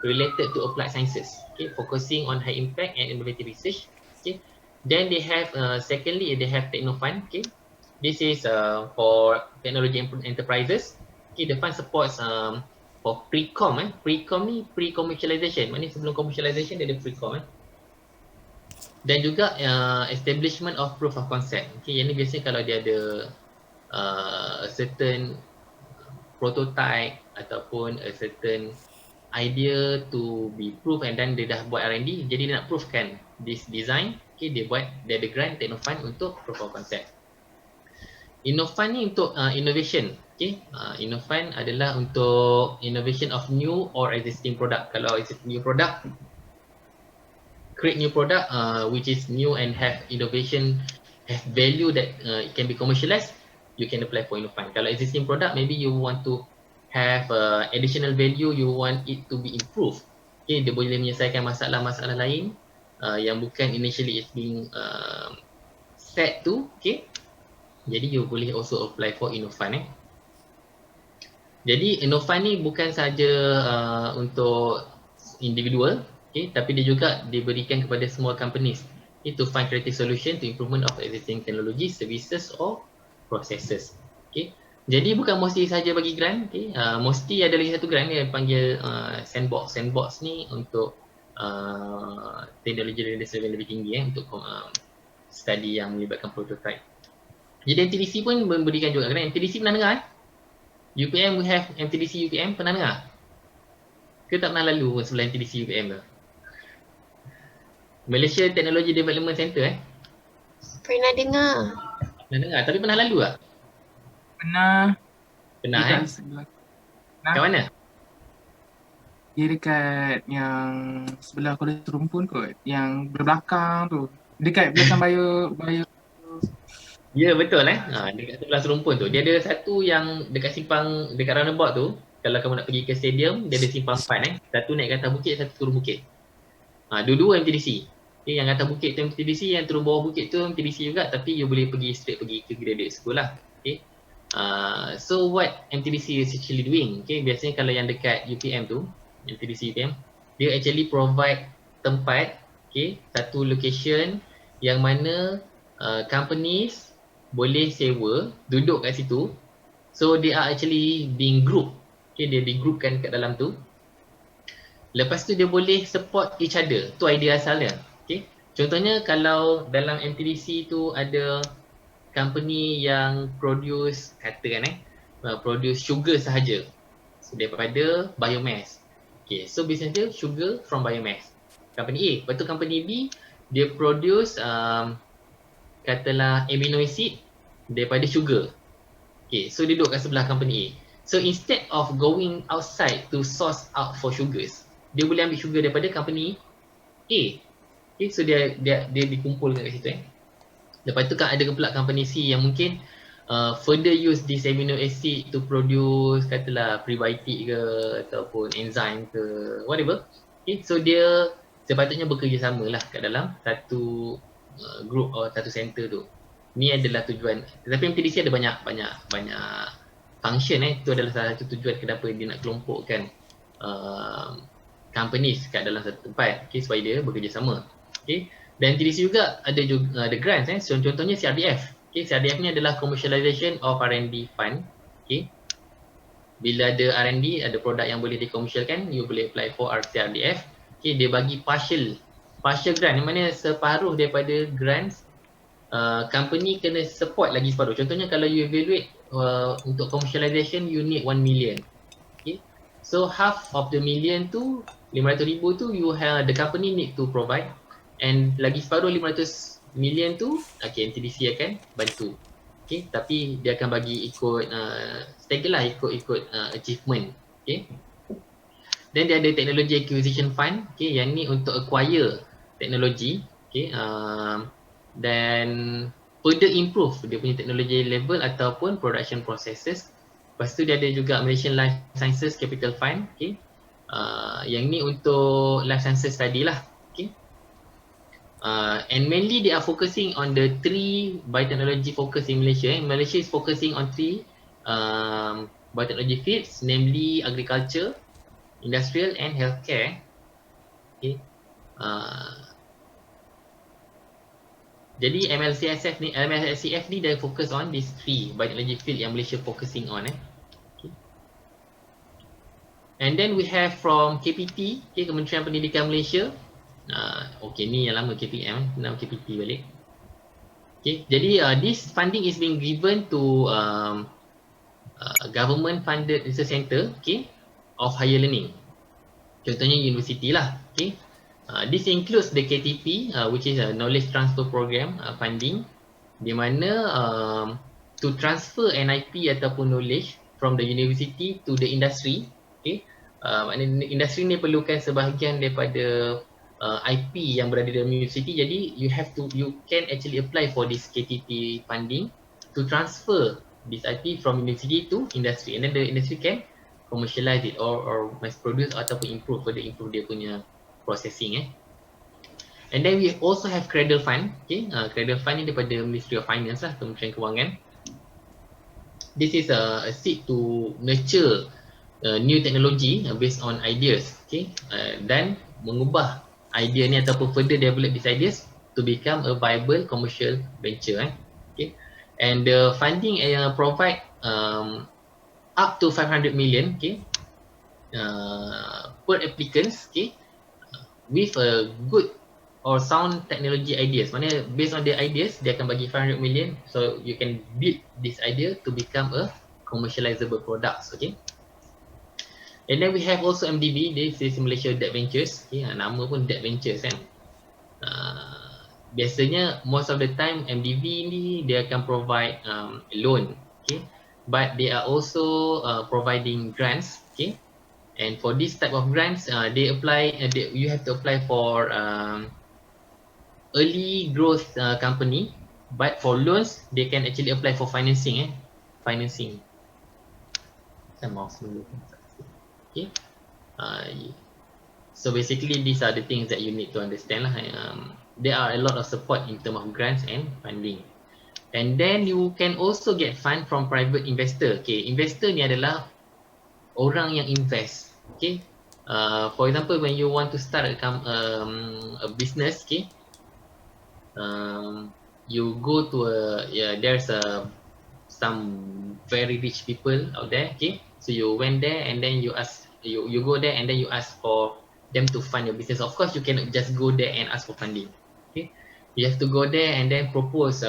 S1: related to applied sciences. Okay, focusing on high impact and innovative research. Okay, then they have secondly they have Techno Fund. Okay, this is for technology enterprises. Okay, the fund supports for pre-com. Pre-com ni pre-commercialization. Maknanya sebelum commercialization dia ada pre-com. Dan juga establishment of proof of concept. Okay, yang ni biasanya kalau dia ada a certain prototype ataupun a certain idea to be proof, and then dia dah buat R&D, jadi dia nak proofkan this design. Okay, dia ada grant Technofund untuk proof of concept. Innofund ni untuk innovation. Okay, Innofund adalah untuk innovation of new or existing product. Kalau it's a new product, create new product which is new and have innovation, have value that it can be commercialized, you can apply for Innofund. Kalau existing product, maybe you want to have additional value, you want it to be improved. Okay, dia boleh menyelesaikan masalah-masalah lain yang bukan initially it's being set to. Okay, jadi you boleh also apply for Innofund. Jadi Innofund ni bukan saja untuk individual, okay, tapi dia juga diberikan kepada semua companies, okay, to find creative solution to improvement of existing technology, services or processes. Okay. Jadi bukan mesti saja bagi grant, okay. Mesti ada lagi satu grant yang panggil sandbox. Sandbox ni untuk teknologi realisasi yang lebih tinggi untuk study yang melibatkan prototype. Jadi MTDC pun memberikan juga grant. MTDC pernah dengar? UPM, we have MTDC UPM, pernah dengar? Ke tak pernah lalu sebelah MTDC UPM tu? Malaysia Technology Development Center
S2: Pernah dengar.
S1: Pernah dengar, tapi pernah lalu tak?
S3: Pernah.
S1: Pernah
S3: Dekat sebelah.
S1: Kat mana?
S3: Dia dekat yang sebelah Kolej Serumpun kot. Yang belakang tu. Dekat belakang bio.
S1: Ya, betul dekat sebelah Serumpun tu. Dia ada satu yang dekat simpang, dekat roundabout tu. Kalau kamu nak pergi ke stadium, dia ada simpang 4 Satu naik ke atas bukit, satu turun bukit. Dua-dua MTDC. Okay, yang atas bukit tu MTDC, yang turun bawah bukit tu MTDC juga, tapi you boleh pergi ke graduate school lah. Okay. So what MTDC is actually doing? Okay, biasanya kalau yang dekat UPM tu, MTDC UPM, dia actually provide tempat, okay, satu location yang mana companies boleh sewa, duduk kat situ. So they are actually being grouped. Okay, dia digroupkan kat dalam tu. Lepas tu dia boleh support each other. Tu idea asalnya. Okay. Contohnya kalau dalam MTDC tu ada company yang produce, katakan produce sugar sahaja. So daripada biomass. Okay, so business dia sugar from biomass. Company A. Lepas tu company B, dia produce katalah amino acid daripada sugar. Okay, so dia duduk kat sebelah company A. So instead of going outside to source out for sugars, dia boleh ambil sugar daripada company A. Okay, so dia dikumpulkan kat situ. Lepas tu kan ada pula company C yang mungkin further use this amino acid to produce katalah prebiotic ke ataupun enzyme ke whatever. Okay, so dia sepatutnya bekerjasama lah kat dalam satu group atau satu center tu. Ni adalah tujuan. Tetapi MTDC ada banyak function itu adalah salah satu tujuan kenapa dia nak kelompokkan companies kat dalam satu tempat, okay, supaya dia bekerjasama. Okay. Dan MTDC juga ada grants contohnya CRDF. Okay, CRDF ni adalah commercialization of R&D fund. Okay. Bila ada R&D, ada produk yang boleh dikomersialkan, you boleh apply for CRDF. Okay, dia bagi partial grant, yang mana separuh daripada grants company kena support lagi separuh. Contohnya kalau you evaluate untuk commercialization, you need 1 million. Okay. So half of the million tu, 500,000 tu the company need to provide, and lagi separuh 500 million tu MTDC akan bantu. Okay, tapi dia akan bagi ikut stagger lah, ikut achievement. Okay. Then dia ada technology acquisition fund, okay, yang ni untuk acquire teknologi, okay, dan further improve dia punya teknologi level ataupun production processes. Lepas tu dia ada juga Malaysian Life Sciences Capital Fund, okay, yang ni untuk life sciences study lah. Okay. And mainly they are focusing on the 3 biotechnology focus in Malaysia. Malaysia is focusing on 3 biotechnology fields, namely agriculture, industrial and healthcare. Okay. Jadi MLCF ni dia fokus on these 3 biotechnology field yang Malaysia focusing on. Okay. And then we have from KPT, okay, Kementerian Pendidikan Malaysia. Okay, ni yang lama KPM, nama KPT balik. Okay, jadi this funding is being given to government funded research center, okay, of higher learning. Contohnya universiti lah. Okay. This includes the KTP, which is a knowledge transfer program funding, di mana to transfer NIP ataupun knowledge from the university to the industry. Okay. Maknanya industri ni perlukan sebahagian daripada IP yang berada dalam universiti. Jadi you can actually apply for this KTP funding to transfer this IP from university to industry, and then the industry can commercialize it or mass produce ataupun further improve dia punya processing. And then we also have Cradle Fund. Okay, Cradle Fund ni daripada Ministry of Finance lah, Kementerian Kewangan. This is a seed to nurture new technology based on ideas. Okay, dan mengubah idea ni ataupun further develop these ideas to become a viable commercial venture. Okay, and the funding provide up to 500 million, okay, per applicants, okay, with a good or sound technology ideas. Maknanya based on their ideas, dia akan bagi 500 million, so you can build this idea to become a commercializable products. Okay. And then we have also MDV, this is Malaysia Debt Ventures. Okay, nama pun Debt Ventures kan. Biasanya most of the time MDV ni dia akan provide loan, okay, but they are also providing grants. Okay, and for this type of grants, you have to apply for early growth company, but for loans they can actually apply for financing. Financing. Saya mouse dulu. Okay. So basically these are the things that you need to understand lah. There are a lot of support in terms of grants and funding. And then you can also get fund from private investor. Okay, investor ni adalah orang yang invest. Okay, for example, when you want to start a business, okay, you go to there's some very rich people out there. Okay, so you went there and then you go there and then you ask for them to fund your business. Of course, you cannot just go there and ask for funding. Okay, you have to go there and then propose,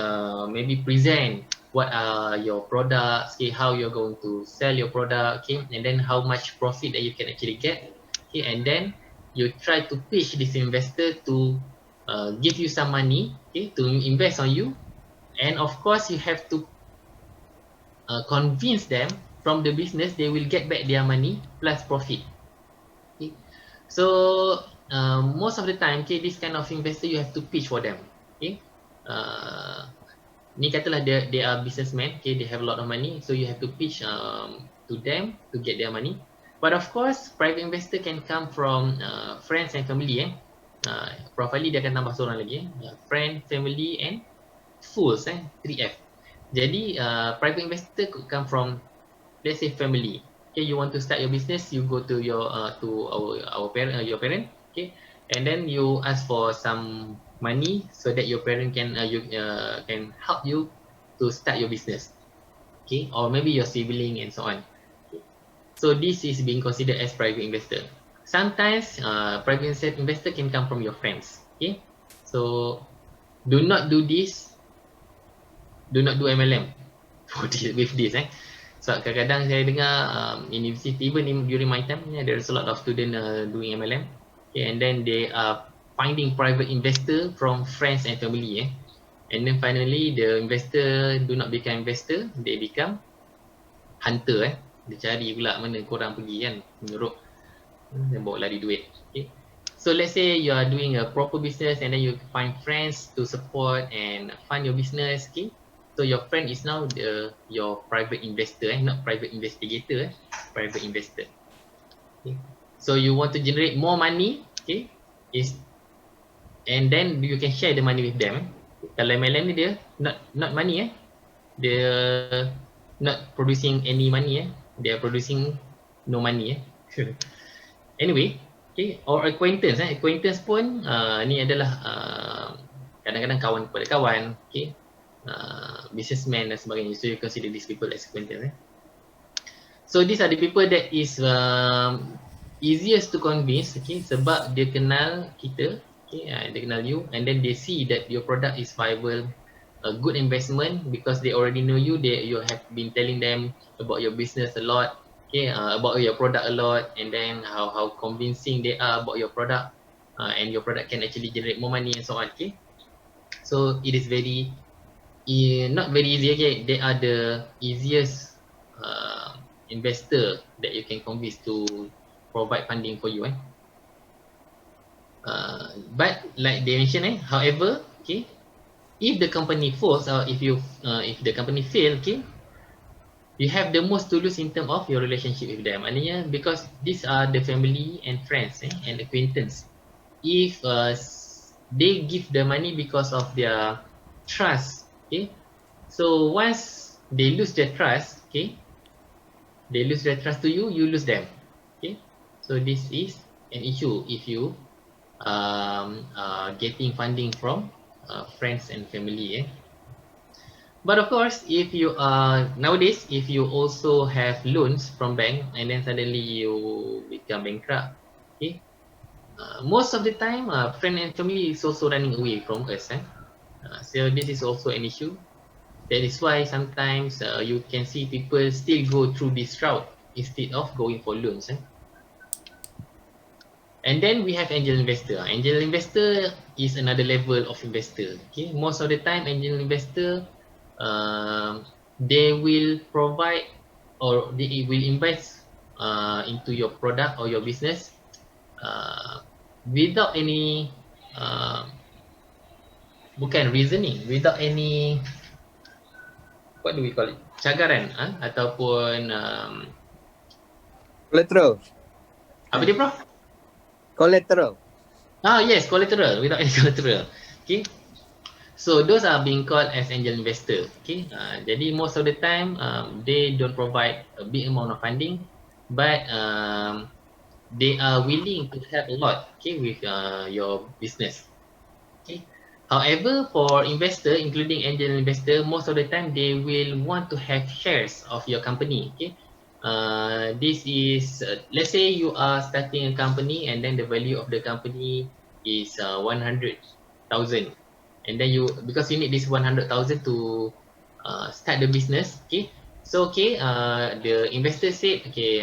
S1: maybe present what are your products, okay, how you're going to sell your product, okay, and then how much profit that you can actually get, okay, and then you try to pitch this investor to give you some money, okay, to invest on you, and of course you have to convince them from the business they will get back their money plus profit. Okay. So most of the time, okay, this kind of investor you have to pitch for them. Okay, ni katalah they are businessmen, okay, they have a lot of money, so you have to pitch to them to get their money. But of course, private investor can come from friends and family. Prof Ali dia akan tambah seorang lagi, friend, family and fools, 3F. Jadi private investor could come from, let's say, family. Okay, you want to start your business, you go to your our parent, your parent, okay, and then you ask for some money so that your parent can help you to start your business, okay, or maybe your sibling and so on. Okay. So this is being considered as private investor. Sometimes private investor can come from your friends. Okay, so do not do this. Do not do MLM with this. So kadang-kadang saya dengar university, even during my time, there's a lot of student doing MLM. Okay, and then they are finding private investor from friends and family. And then finally the investor do not become investor, they become hunter. Dia cari pula mana korang pergi kan, menyuruh dan bawa lari duit. Okay. So let's say you are doing a proper business and then you find friends to support and fund your business. Okay. So your friend is now your private investor, not private investigator, private investor. Okay. So you want to generate more money, okay, and then you can share the money with them. Kalau MLM ni dia not money, dia not producing any money, they are producing no money. Anyway, okay, or acquaintance, acquaintance pun ni adalah kadang-kadang kawan kepada kawan, okay. Businessman dan sebagainya. So you consider these people as acquaintance. So these are the people that is easiest to convince, okay, sebab dia kenal kita, okay, dia kenal you, and then they see that your product is viable, a good investment because they already know you. You have been telling them about your business a lot, okay, about your product a lot, and then how convincing they are about your product, and your product can actually generate more money and so on. Okay, so it is not very easy. Okay, they are the easiest investor that you can convince to provide funding for you. But like they mentioned, however, okay, if the company falls, or if the company fail, okay, you have the most to lose in terms of your relationship with them. Maknanya because these are the family and friends and acquaintance. If they give the money because of their trust, okay, so once they lose their trust, okay, they lose their trust to you, you lose them. Okay, so this is an issue if you getting funding from friends and family. But of course, if you are nowadays, if you also have loans from bank and then suddenly you become bankrupt, okay, most of the time, friend and family is also running away from us. So this is also an issue. That is why sometimes you can see people still go through this route instead of going for loans. And then we have angel investor. Angel investor is another level of investor. Okay, most of the time, angel investor, they will provide or they will invest into your product or your business without any uh, bukan reasoning, without any, what do we call it, cagaran ataupun
S4: Collateral.
S1: apa dia, Prof?
S4: Collateral.
S1: Yes, collateral, without any collateral. Okay, so those are being called as angel investor. Okay, jadi most of the time they don't provide a big amount of funding, but they are willing to help a lot. Okay, with your business. Okay, however, for investor, including angel investor, most of the time they will want to have shares of your company. Okay, this is let's say you are starting a company and then the value of the company is 100,000, and then because you need this 100,000 to start the business. Okay, so okay, the investor said, okay,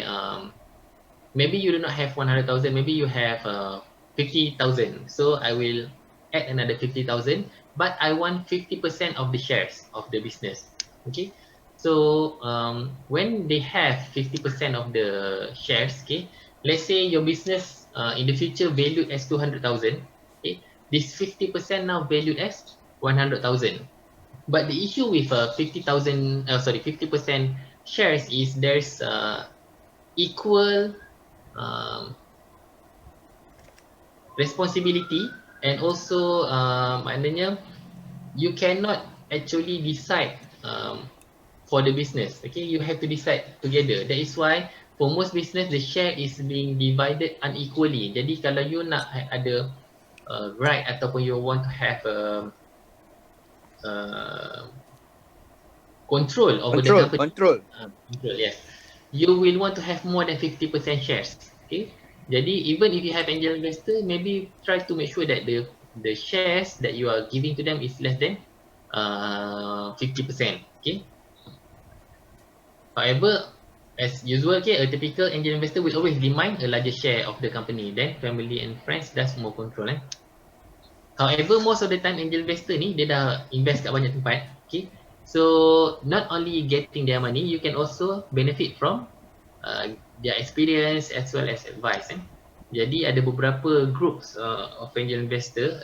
S1: maybe you do not have 100,000, maybe you have 50,000, so I will add another 50,000, but I want 50% of the shares of the business. Okay, so when they have 50% of the shares, okay, let's say your business in the future valued as 200,000, okay, this 50% now valued as 100,000. But the issue with 50% shares is there's equal um, responsibility, and also maknanya you cannot actually decide for the business. Okay, you have to decide together. That is why for most business the share is being divided unequally. Jadi kalau you nak ada right ataupun you want to have control over the company,
S4: Control.
S1: control, yes, you will want to have more than 50% shares. Okay, jadi even if you have angel investor, maybe try to make sure that the shares that you are giving to them is less than 50%. Okay, however, as usual, okay, a typical angel investor will always demand a larger share of the company, then family and friends does more control. However, most of the time angel investor ni dia dah invest kat banyak tempat. Okay, so not only getting their money, you can also benefit from their experience as well as advice. Jadi ada beberapa groups of angel investor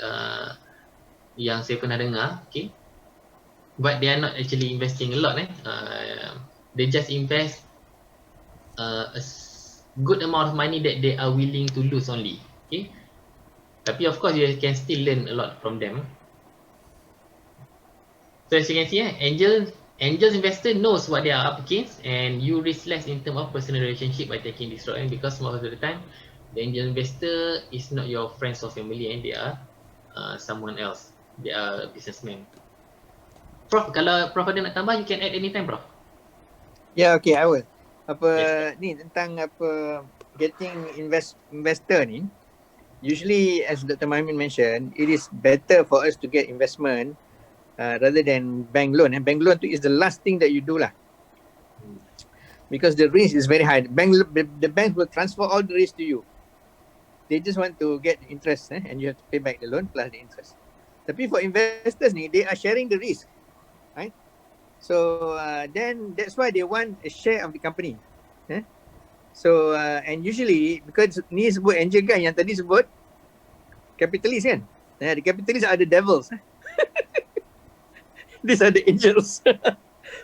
S1: yang saya pernah dengar, okay, but they are not actually investing a lot. They just invest a good amount of money that they are willing to lose only. Okay, tapi of course you can still learn a lot from them. So as you can see, angels investor knows what they are up against, and you risk less in terms of personal relationship by taking this route. Because most of the time, the angel investor is not your friends or family, and they are someone else. They are businessmen. Prof, kalau Prof ada nak tambah, you can add anytime, Prof.
S4: Yeah, okay, I will.
S1: Yes,
S4: Ni tentang getting investor ni. Usually, as Dr. Mahmin mentioned, it is better for us to get investment rather than bank loan. And bank loan tu is the last thing that you do lah. because the risk is very high. The bank will transfer all the risk to you. They just want to get interest, and you have to pay back the loan plus the interest. Tapi for investors ni, they are sharing the risk, right? So then that's why they want a share of the company. So and usually because ni sebut angel kan, yang tadi sebut capitalist kan. The capitalists are the devils. These are the angels.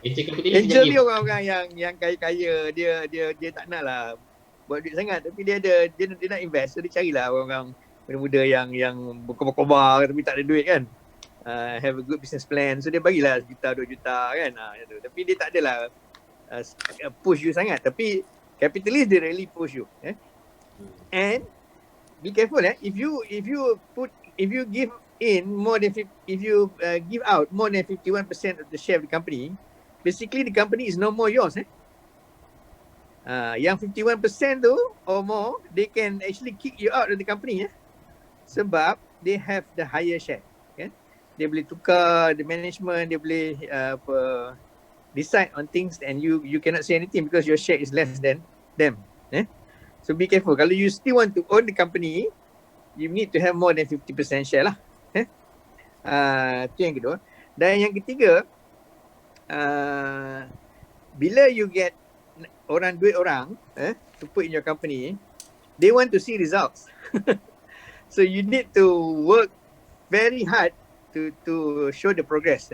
S4: Angel ni orang-orang yang kaya-kaya, dia tak nak lah buat duit sangat, tapi dia nak invest, so dia carilah orang-orang muda-muda yang berkobar-kobar tapi tak ada duit kan. Have a good business plan, so dia bagilah $1 juta, $2 juta kan. Tapi dia tak adalah push you sangat, tapi capitalist they really push you. And be careful if you give in more than if you give out more than 51% of the share of the company, basically the company is no more yours. Yang 51% tu or more, they can actually kick you out of the company sebab they have the higher share. Dia boleh tukar the management, dia boleh decide on things, and you cannot say anything because your share is less than them. So be careful. Kalau you still want to own the company, you need to have more than 50% share lah. Itu yang kedua. Dan yang ketiga, bila you get duit orang to put in your company, they want to see results. So you need to work very hard to show the progress.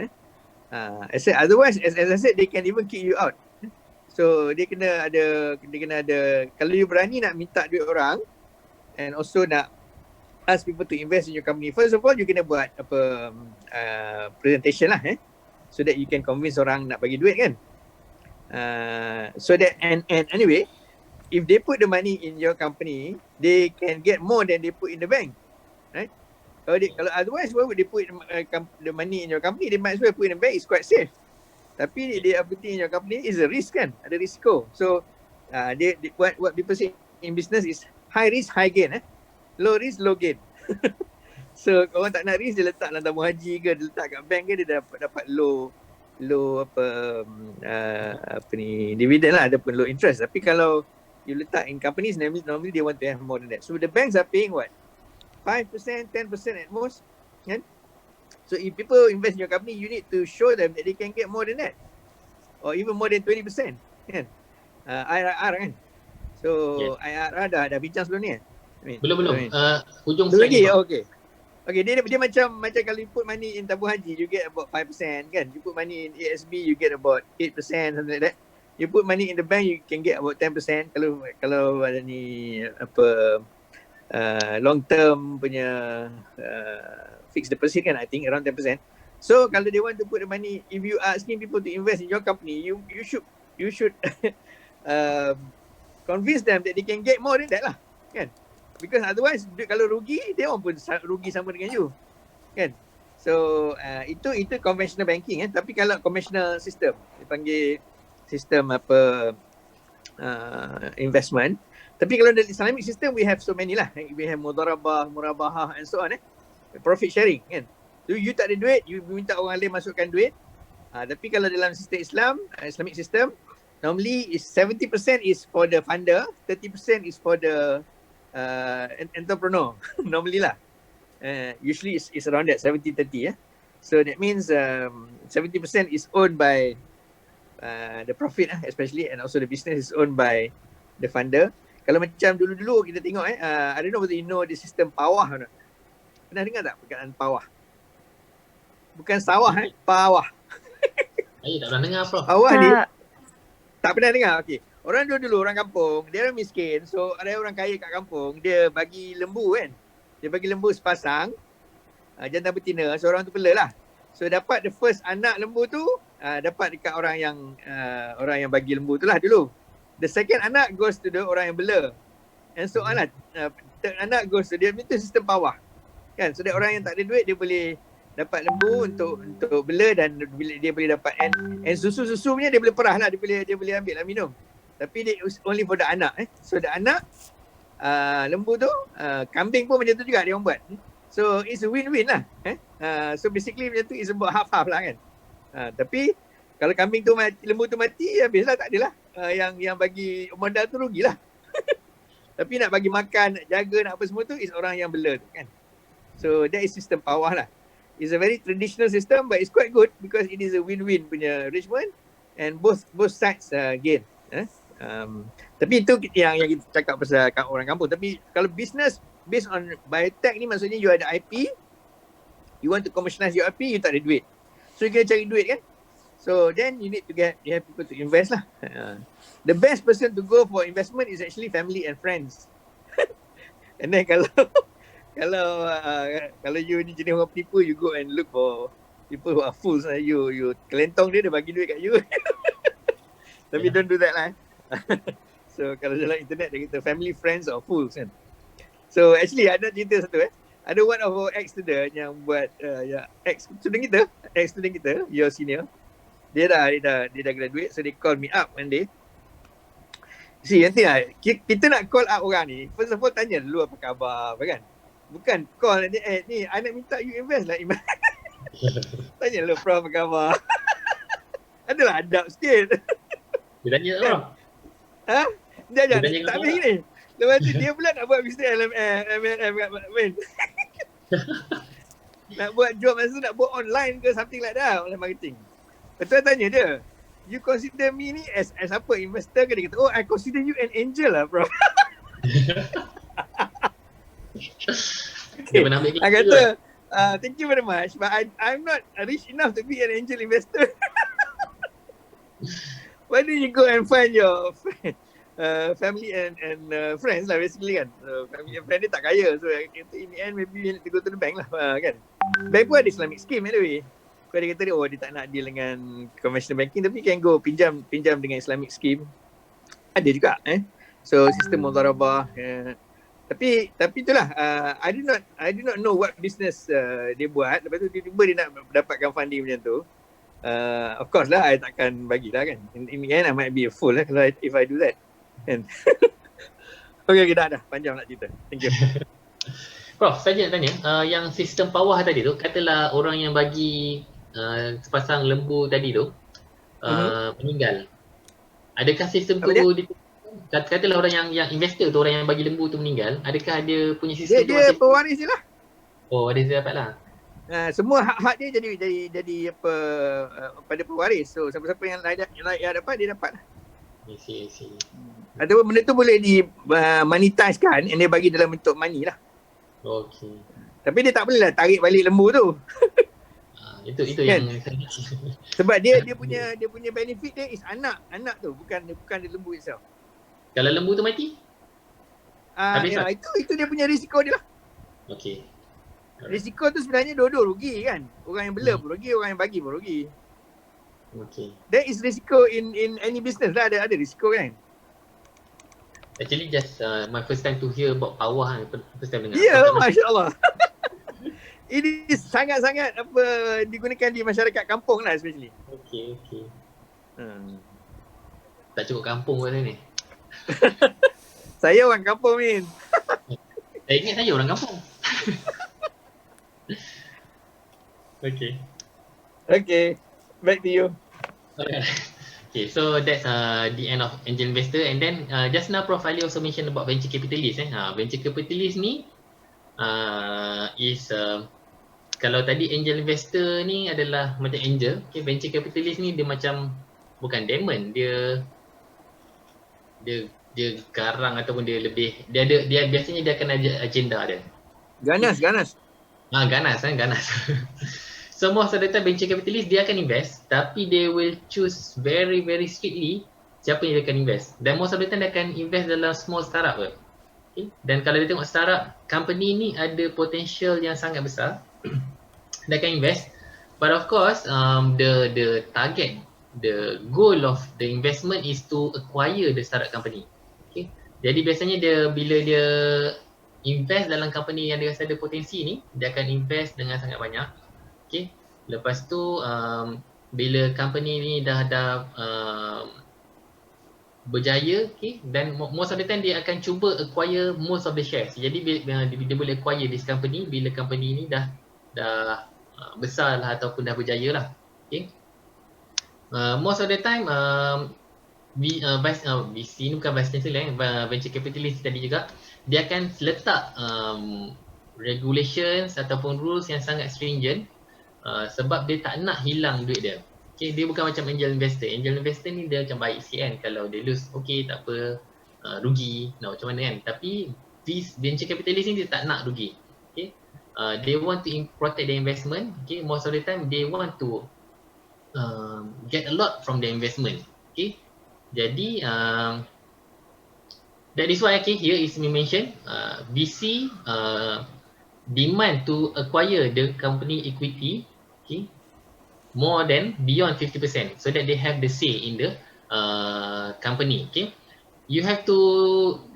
S4: Otherwise, as I said, they can even kick you out. So dia kena ada kalau you berani nak minta duit orang and also nak ask people to invest in your company, first of all you kena buat presentation lah, so that you can convince orang nak bagi duit kan. So that and anyway, if they put the money in your company, they can get more than they put in the bank, right? Kalau otherwise, why would they put the money in your company? They might as well put in the bank. It's quite safe. Tapi they are putting in your company is a risk kan, ada risiko. So what people say in business is high risk high gain, low risk low gain. So orang tak nak risk, dia letak dalam tabung haji ke, dia letak kat bank ke, dia dapat low dividend lah, ataupun low interest. Tapi kalau you letak in companies, normally they want to have more than that. So the banks are paying what, 5%, 10% at most, kan? So if people invest in your company, you need to show them that they can get more than that, or even more than 20%, kan? IRR kan. So yes. IRR dah bincang sebelum ni kan?
S1: Belum. Hujung
S4: slide lagi. Okay, dia macam kalau you put money in tabung haji, you get about 5% kan. You put money in ASB, you get about 8%, something like that. You put money in the bank, you can get about 10%. Kalau ada ni long term punya fixed deposit kan, I think around 10%. So kalau they want to put the money, if you are asking people to invest in your company, you should convince them that they can get more than that lah, kan? Because otherwise kalau rugi, dia orang pun rugi sama dengan you, kan? So itu conventional banking kan. Tapi kalau conventional system, dipanggil sistem investment. Tapi kalau dari Islamic system, we have so many lah. We have mudarabah, murabahah and so on. Profit sharing kan. So you tak ada duit, you minta orang lain masukkan duit. Tapi kalau dalam sistem Islam, Islamic system, normally is 70% is for the funder, 30% is for the entrepreneur. Normally lah. Usually it's around that 70-30. So that means 70% is owned by the profit, especially, and also the business is owned by the funder. Kalau macam dulu-dulu kita tengok I don't know whether you know the system pawah or not. Pernah dengar tak perkataan pawah? Bukan sawah, pawah.
S1: Saya tak pernah dengar, Prof.
S4: Pawah ni tak pernah dengar. Okey. Orang dulu orang kampung, dia orang miskin. So ada orang kaya kat kampung, dia bagi lembu kan. Dia bagi lembu sepasang, jantan betina, seorang tu bela lah. So dapat the first anak lembu tu, dapat dekat orang yang bagi lembu tu lah dulu. The second anak goes to the orang yang bela. And so on lah. Third anak goes to dia. Itu sistem pawah. Kan? So that orang yang tak ada duit, dia boleh dapat lembu untuk bela, dan dia boleh dapat and susu-susu punya dia boleh perah lah. Dia boleh ambil lah minum. Tapi dia only for the anak. So the anak, lembu tu, kambing pun macam tu juga dia orang buat. So it's a win-win lah. So basically macam tu is about half-half lah kan. Tapi kalau kambing tu mati, lembu tu mati, habislah, tak adalah. yang bagi modal tu rugilah. Tapi nak bagi makan, nak jaga, nak apa semua tu is orang yang bela tu kan. So that is system power lah. It's a very traditional system but it's quite good because it is a win-win punya arrangement and both sides gain. Tapi itu yang kita cakap pasal orang kampung. Tapi kalau business based on biotech ni maksudnya you ada IP, you want to commercialize your IP, you tak ada duit. So you kena cari duit kan. So then you have people to invest lah. The best person to go for investment is actually family and friends. And then kalau you ni jenis orang penipu, you go and look for people who are fools lah. You kelentong dia bagi duit kat you. Tapi don't do that lah. So kalau dalam internet dia kata family, friends or fools kan. So actually ada cerita satu ada one of our ex-student yang buat ex-student kita, your senior. Dia dah graduate, so they call me up one day. See, nanti lah, kita nak call up orang ni, first of all tanya dulu apa khabar, apa kan? Bukan call nanti, ni I nak minta you invest lah. Tanya dulu, Prof, apa khabar? Adalah adab sikit.
S1: Dia tanya orang.
S4: Dia tak habis gini. Lepas tu dia pula nak buat bisnes MLM kat Main. Nak buat job masa nak buat online ke something like that, online marketing. Betul tanya dia, you consider me ni as apa, investor ke? Dia kata, oh I consider you an angel lah bro.
S1: Dia pernah ambil
S4: I kata, thank you very much but I'm not rich enough to be an angel investor. Why don't you go and find your family and friends lah basically kan. Family and friend dia tak kaya, so in the end maybe you need to go to the bank lah kan. Bank pun ada Islamic scheme anyway. Kau dia kata dia tak nak deal dengan conventional banking tapi can go pinjam dengan Islamic scheme. Ada juga So sistem mudharabah. Tapi itulah I do not know what business dia buat. Lepas tu tiba-tiba dia nak dapatkan funding macam tu. Of course lah I takkan bagilah kan. In the end I might be a fool lah kalau if I do that. Kan. Okay, dah panjang nak cerita. Thank you.
S1: Prof, saya nak tanya, yang sistem bawah tadi tu, katalah orang yang bagi sepasang lembu tadi tu meninggal. Adakah sistem tu katalah orang yang investor tu, orang yang bagi lembu tu meninggal, adakah dia punya sistem
S4: dia pewaris je lah.
S1: Oh, dia dapat lah.
S4: Semua hak-hak dia jadi apa pada pewaris. So siapa-siapa yang layak dapat dia dapat lah.
S1: I see.
S4: Ataupun benda tu boleh di monetize kan and dia bagi dalam bentuk money lah.
S1: Okay.
S4: Tapi dia tak boleh lah tarik balik lembu tu.
S1: Itu
S4: kan?
S1: Yang
S4: sebab dia punya benefit dia is anak tu bukan the lembu itself.
S1: Kalau lembu tu mati?
S4: Itu dia punya risiko dia lah.
S1: Okay.
S4: Risiko tu sebenarnya dua-dua rugi kan. Orang yang bela pun rugi, orang yang bagi pun rugi.
S1: Okay.
S4: There is risiko in any business lah, ada risiko kan.
S1: Actually just my first time to hear about bawah, first time dengar.
S4: Ya, masya-Allah. Ini sangat-sangat digunakan di masyarakat kampung lah especially.
S1: Okay. Tak cukup kampung kat sini.
S4: Saya orang kampung Min.
S1: Saya ingat saya orang kampung. Okay, back to you. Okay, so that's the end of angel investor, and then just now Prof Ali also mentioned about venture capitalist. Venture capitalist ni is kalau tadi angel investor ni adalah macam angel, okay, venture capitalist ni dia macam bukan demon, dia garang ataupun dia biasanya dia akan ada agenda dia.
S4: Ganas.
S1: Ganas. So most of the time venture capitalist dia akan invest, tapi they will choose very very strictly siapa yang dia akan invest. Dan most of the time dia akan invest dalam small startup ke. Okay. Dan kalau dia tengok startup company ni ada potential yang sangat besar, dia akan invest. But of course the target, the goal of the investment is to acquire the startup company. Okay. Jadi biasanya bila dia invest dalam company yang dia rasa ada potensi ni, dia akan invest dengan sangat banyak. Okay. Lepas tu bila company ni dah berjaya, okay, dan most of the time dia akan cuba acquire most of the shares. Jadi dia boleh acquire this company bila company ni dah besar lah ataupun dah berjaya lah. Okay. Most of the time VC ni bukan vice chancellor venture capitalist tadi juga, dia akan letak regulations ataupun rules yang sangat stringent sebab dia tak nak hilang duit dia. Okay, dia bukan macam angel investor. Angel investor ni dia macam baik sikit kan, kalau dia lose, okay tak apa, rugi, nak macam mana kan. Tapi venture capitalist ni dia tak nak rugi. Okay, they want to protect the investment. Okay, most of the time they want to get a lot from the investment. Okay, jadi that is why okay, here is mentioned VC demand to acquire the company equity, okay, more than beyond 50%, so that they have the say in the company. Okay, you have to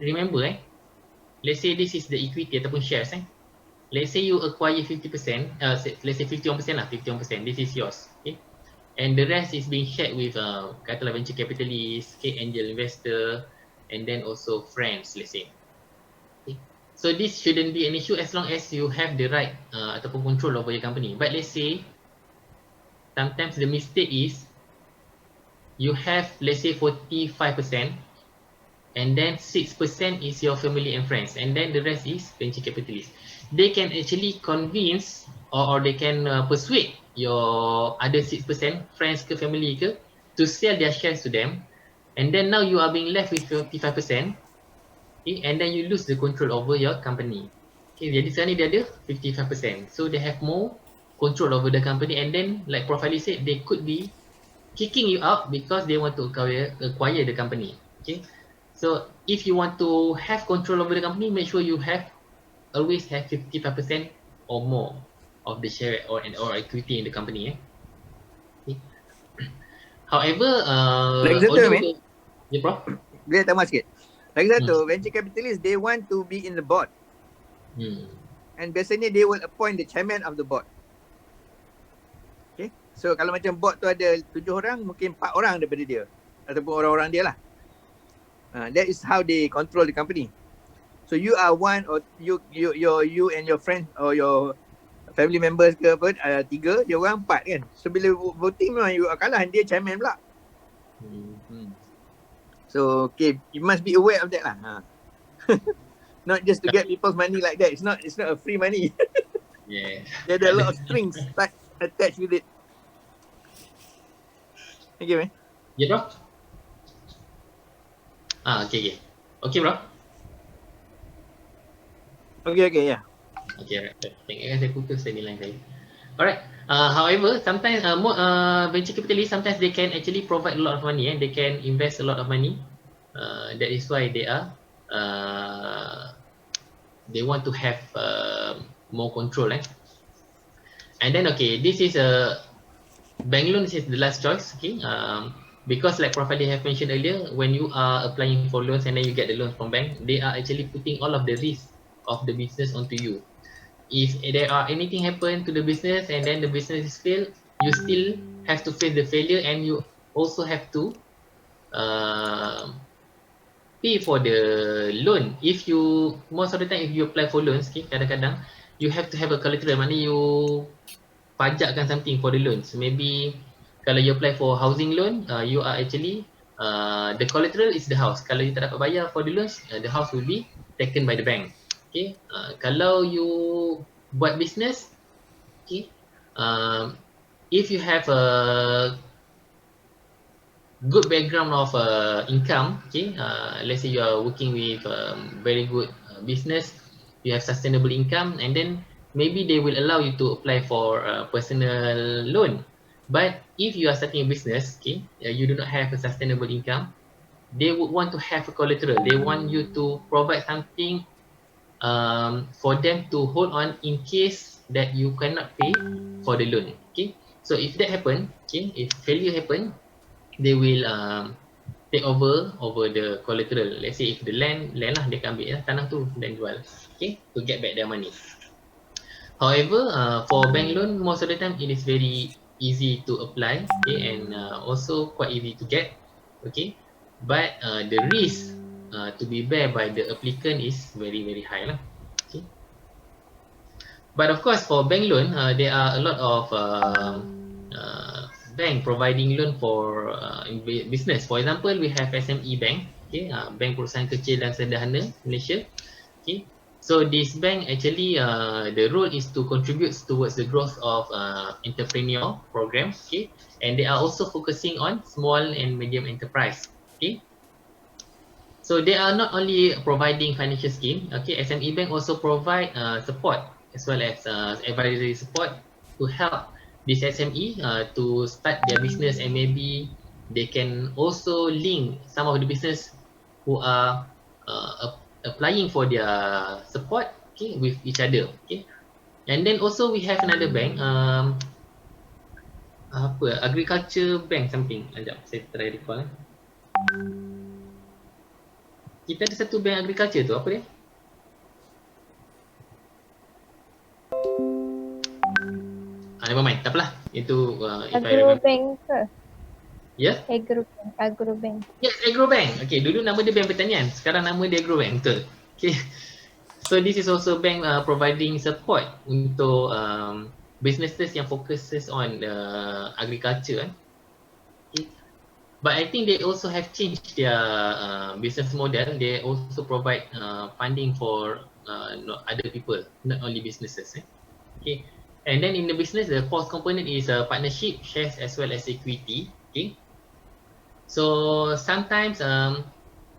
S1: remember let's say this is the equity ataupun shares let's say you acquire 50%, let's say 51% lah, 51%, this is yours. Okay, and the rest is being shared with katalah venture capitalist, okay, angel investor, and then also friends, let's say. Okay, so this shouldn't be an issue as long as you have the right ataupun control over your company. But let's say sometimes the mistake is you have, let's say, 45%, and then 6% is your family and friends, and then the rest is venture capitalist. They can actually convince or they can persuade your other 6%, friends ke family ke, to sell their shares to them, and then now you are being left with 55%, okay, and then you lose the control over your company. Okay, jadi sekarang ni dia ada 55%, so they have more control over the company, and then like Prof. Ali said, they could be kicking you out because they want to acquire the company. Okay, so if you want to have control over the company, make sure you always have 55% or more of the share or equity in the company. Okay. However,
S4: Lagi satu,
S1: yeah, Prof.
S4: Boleh tambah sikit. Lagi satu, venture capitalist, they want to be in the board. And biasanya they will appoint the chairman of the board. Okay, so kalau macam board tu ada 7 orang, mungkin 4 orang daripada dia ataupun orang-orang dia lah. That is how they control the company. So you are one, or you and your friend or your family members ke apa, 3, dia orang 4 kan. So bila voting memang you kalah, dia chairman pula. So okay, you must be aware of that lah. Not just to get people's money like that. It's not a free money.
S1: Yeah.
S4: There are a lot of strings attached with it. Okay, man.
S1: Yeah, bro. Okay. Okay, bro.
S4: Okay, yeah.
S1: Okay, right. Tengok saya putus saya nilai saya. Alright. However, sometimes venture capitalists, sometimes they can actually provide a lot of money and they can invest a lot of money. That is why they want to have more control. And then okay, this is bank loan. This is the last choice. Okay. Because like Prof. Ali have mentioned earlier, when you are applying for loans and then you get the loans from bank, they are actually putting all of the risk of the business onto you. If there are anything happen to the business and then the business is failed, you still have to face the failure, and you also have to pay for the loan. If you, most of the time if you apply for loans, okay, kadang-kadang you have to have a collateral, maknanya you pajakkan something for the loan. So maybe kalau you apply for housing loan, you are actually the collateral is the house. Kalau you tak dapat bayar for the loans, the house will be taken by the bank. Okay, kalau you buat business, okay, if you have a good background of income, okay, let's say you are working with very good business, you have sustainable income, and then maybe they will allow you to apply for a personal loan. But if you are starting a business, okay, you do not have a sustainable income, they would want to have a collateral. They want you to provide something for them to hold on in case that you cannot pay for the loan. Okay, so if that happen, okay, if failure happen, they will take over the collateral. Let's say if the land lah, dia akan ambil tanah tu dan jual, okay, to get back their money. However, for bank loan, most of the time it is very easy to apply, okay, and also quite easy to get, okay, but the risk to be bear by the applicant is very, very high lah. Okay. But of course, for bank loan, there are a lot of bank providing loan for business. For example, we have SME bank, okay, bank perusahaan kecil dan sederhana Malaysia. Okay, so this bank actually the role is to contribute towards the growth of entrepreneur program, okay, and they are also focusing on small and medium enterprise. Okay, so they are not only providing financial scheme, okay, SME bank also provide support as well as advisory support to help this SME to start their business, and maybe they can also link some of the business who are applying for their support, okay, with each other, okay. And then also we have another bank, agriculture bank something. Sekejap, saya try recall. Kita ada satu bank agriculture tu, apa dia? Never mind, tak apalah. Itu if I remember.
S5: Agrobank ke?
S1: Ya?
S5: Agrobank.
S1: Yes, Agrobank. Okay, dulu nama dia Bank Pertanian. Sekarang nama dia Agrobank, betul. Okay. So this is also bank providing support untuk businesses yang focuses on agriculture. Okay. But I think they also have changed their business model. They also provide funding for other people, not only businesses. Okay. And then in the business, the fourth component is partnership, shares as well as equity. Okay. So sometimes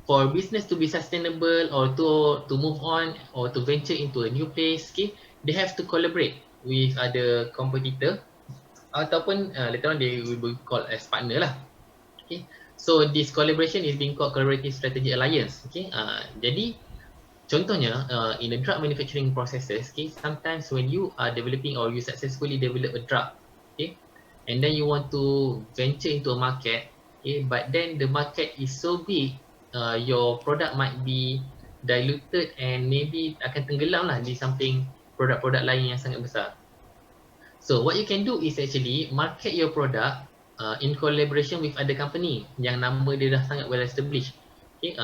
S1: for business to be sustainable or to move on or to venture into a new place, okay, they have to collaborate with other competitor ataupun later on they will be called as partner lah. Okay. So this collaboration is being called collaborative strategic alliance. Okay. Jadi contohnya in the drug manufacturing processes, okay, sometimes when you are developing or you successfully develop a drug, okay, and then you want to venture into a market, okay, but then the market is so big, your product might be diluted and maybe akan tenggelam lah di samping produk-produk lain yang sangat besar. So what you can do is actually market your product in collaboration with other company yang nama dia dah sangat well established. Okay,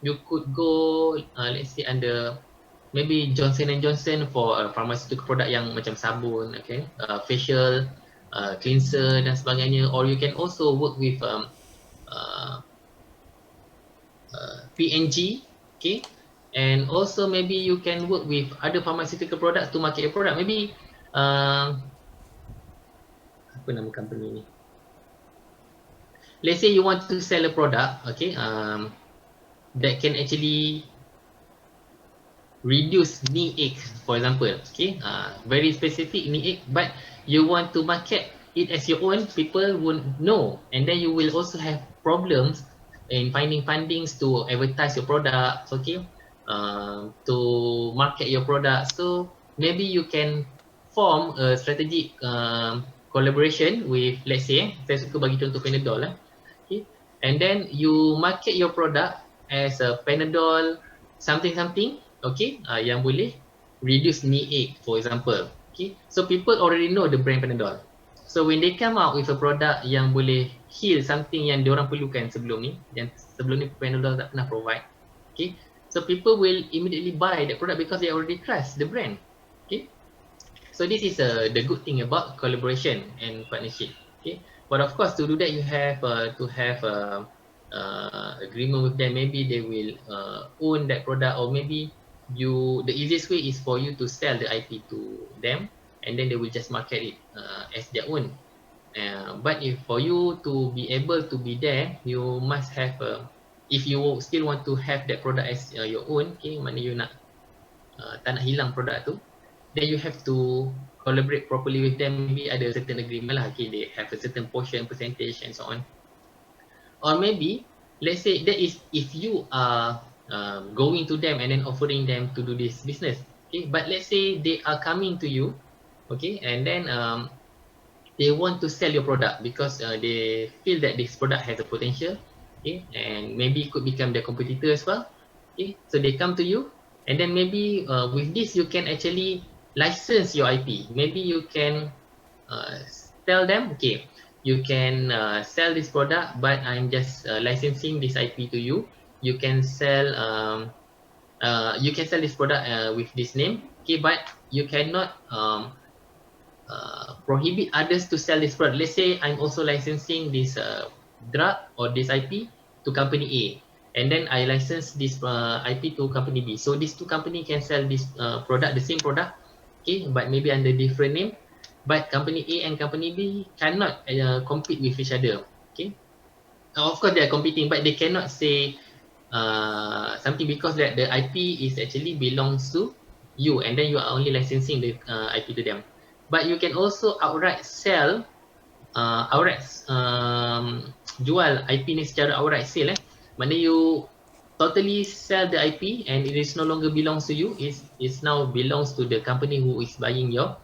S1: you could go let's say under maybe Johnson & Johnson for pharmaceutical product yang macam sabun, okay, facial cleanser dan sebagainya, or you can also work with P&G, okay, and also maybe you can work with other pharmaceutical products to market your product. Maybe apa nama company ni? Let's say you want to sell a product, okay, that can actually reduce knee ache, for example, okay, very specific knee ache, but you want to market it as your own, people won't know, and then you will also have problems in finding fundings to advertise your product, okay, to market your product. So maybe you can form a strategic collaboration with, let's say, saya suka bagi contoh Panadol lah, okay, and then you market your product as a Panadol something, okay, yang boleh reduce knee ache, for example, okay. So people already know the brand Panadol. So when they come out with a product yang boleh heal something yang diorang perlukan sebelum ni, yang sebelum ni Panadol tak pernah provide, okay, so people will immediately buy that product because they already trust the brand, okay. So this is the good thing about collaboration and partnership, okay. But of course, to do that you have to have agreement with them. Maybe they will own that product, or maybe the easiest way is for you to sell the IP to them, and then they will just market it as their own. But if for you to be able to be there, you must have if you still want to have that product as your own, okay, mana you nak tak nak hilang produk tu, then you have to collaborate properly with them. Maybe ada certain agreement lah, okay, they have a certain portion, percentage and so on. Or maybe let's say that is if you are going to them and then offering them to do this business, okay, but let's say they are coming to you, okay, and then they want to sell your product because they feel that this product has a potential, okay, and maybe could become their competitor as well, okay. So they come to you, and then maybe with this you can actually license your IP. Maybe you can tell them, okay, you can sell this product, but I'm just licensing this IP to you. You can sell this product with this name, okay, but you cannot prohibit others to sell this product. Let's say I'm also licensing this drug or this IP to company A, and then I license this IP to company B. So these two companies can sell this product, the same product, okay, but maybe under different name. But company A and company B cannot compete with each other. Okay, of course they are competing, but they cannot say something because that the IP is actually belongs to you, and then you are only licensing the IP to them. But you can also outright sell, jual IP ni secara outright sale. Maknanya you totally sell the IP and it is no longer belongs to you. It's now belongs to the company who is buying your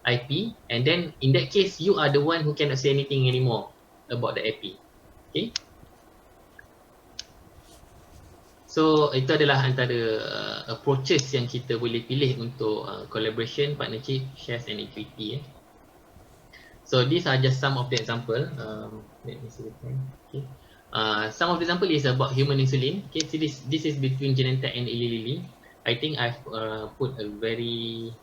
S1: IP, and then in that case you are the one who cannot say anything anymore about the IP. Okay. So itu adalah antara approaches yang kita boleh pilih untuk collaboration, partnership, shares and equity. So these are just some of the example. Let me see the time. Okay. Some of the example is about human insulin. Okay, so this is between Genentech and Eli Lilly. I think I've put a very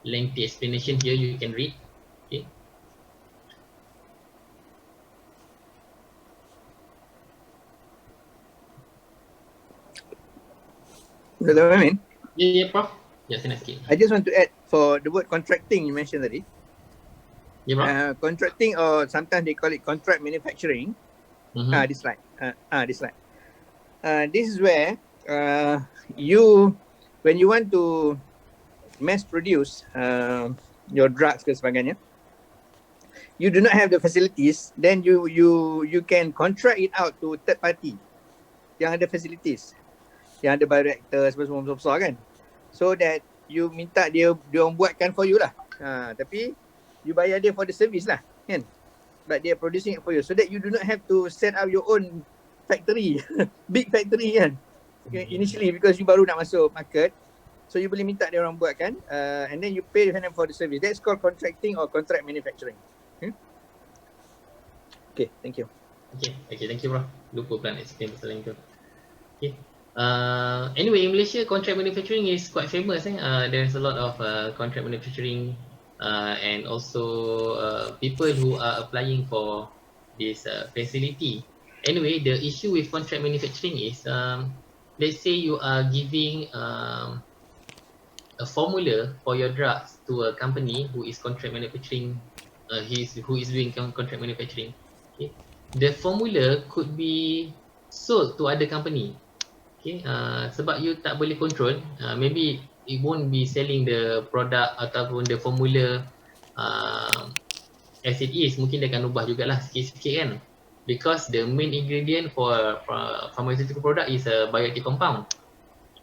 S1: lengthy explanation here. You can read. Okay.
S4: Dr. Amin,
S1: Yeah, Prof. Ya, saya nak sikit.
S4: I just want to add for the word contracting you mentioned tadi.
S1: Ya, Prof.
S4: Contracting, or sometimes they call it contract manufacturing. This slide. This slide. This is where when you want to mass produce your drugs ke sebagainya, you do not have the facilities, then you can contract it out to third party yang ada facilities, yang ada bioreactor semua besar kan, so that you minta dia orang buatkan for you lah, tapi you bayar dia for the service lah kan, but they are producing it for you, so that you do not have to set up your own factory big factory kan, initially, because you baru nak masuk market. So you boleh minta dia orang buatkan, and then you pay them for the service. That's called contracting or contract manufacturing. Okay, thank you.
S1: Okay, thank you, Prof. Lupa pula nak explain pasal yang tu. Okay. Anyway, in Malaysia, contract manufacturing is quite famous. There's a lot of contract manufacturing and also people who are applying for this facility. Anyway, the issue with contract manufacturing is, let's say you are giving a formula for your drugs to a company who is contract manufacturing, who is doing contract manufacturing. Okay. The formula could be sold to other company. Okay, sebab you tak boleh control, maybe it won't be selling the product ataupun the formula as it is. Mungkin dia akan ubah jugalah sikit-sikit kan, because the main ingredient for pharmaceutical product is a bioactive compound.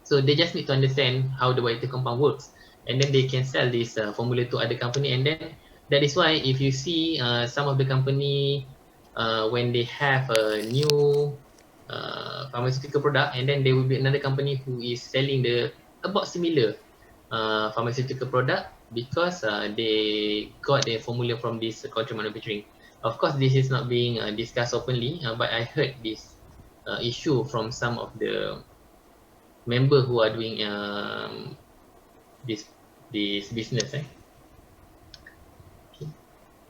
S1: So they just need to understand how the bioactive compound works, and then they can sell this formula to other company. And then that is why if you see some of the company when they have a new pharmaceutical product, and then there will be another company who is selling the about similar pharmaceutical product, because they got the formula from this contract manufacturing. Of course, this is not being discussed openly, but I heard this issue from some of the member who are doing this business. Okay.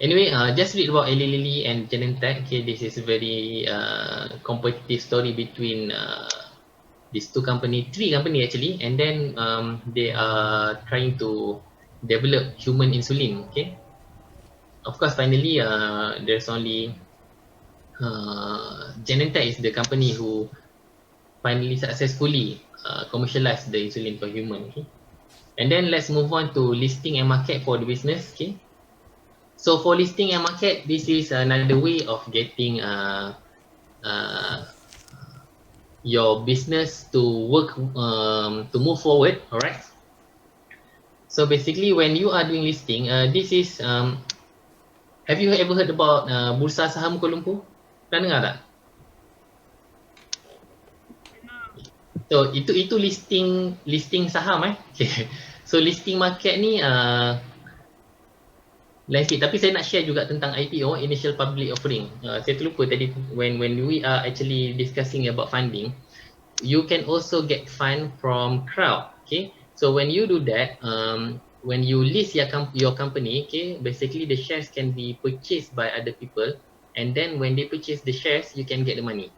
S1: Anyway, just read about Eli Lilly and Genentech. Okay, this is a very competitive story between these three company actually, and then they are trying to develop human insulin. Okay, of course, finally there's only Genentech is the company who finally successfully commercialize the insulin for human. Okay, and then let's move on to listing and market for the business. Okay, so for listing and market, this is another way of getting your business to work, to move forward. All right, so basically when you are doing listing, this is have you ever heard about Bursa Saham Kuala Lumpur? Pernah dengar tak? So itu listing saham Okay. So listing market ni lain sikit, tapi saya nak share juga tentang IPO, initial public offering. Saya terlupa tadi when we are actually discussing about funding, you can also get fund from crowd. Okay. So when you do that, when you list your company, okay, basically the shares can be purchased by other people, and then when they purchase the shares, you can get the money.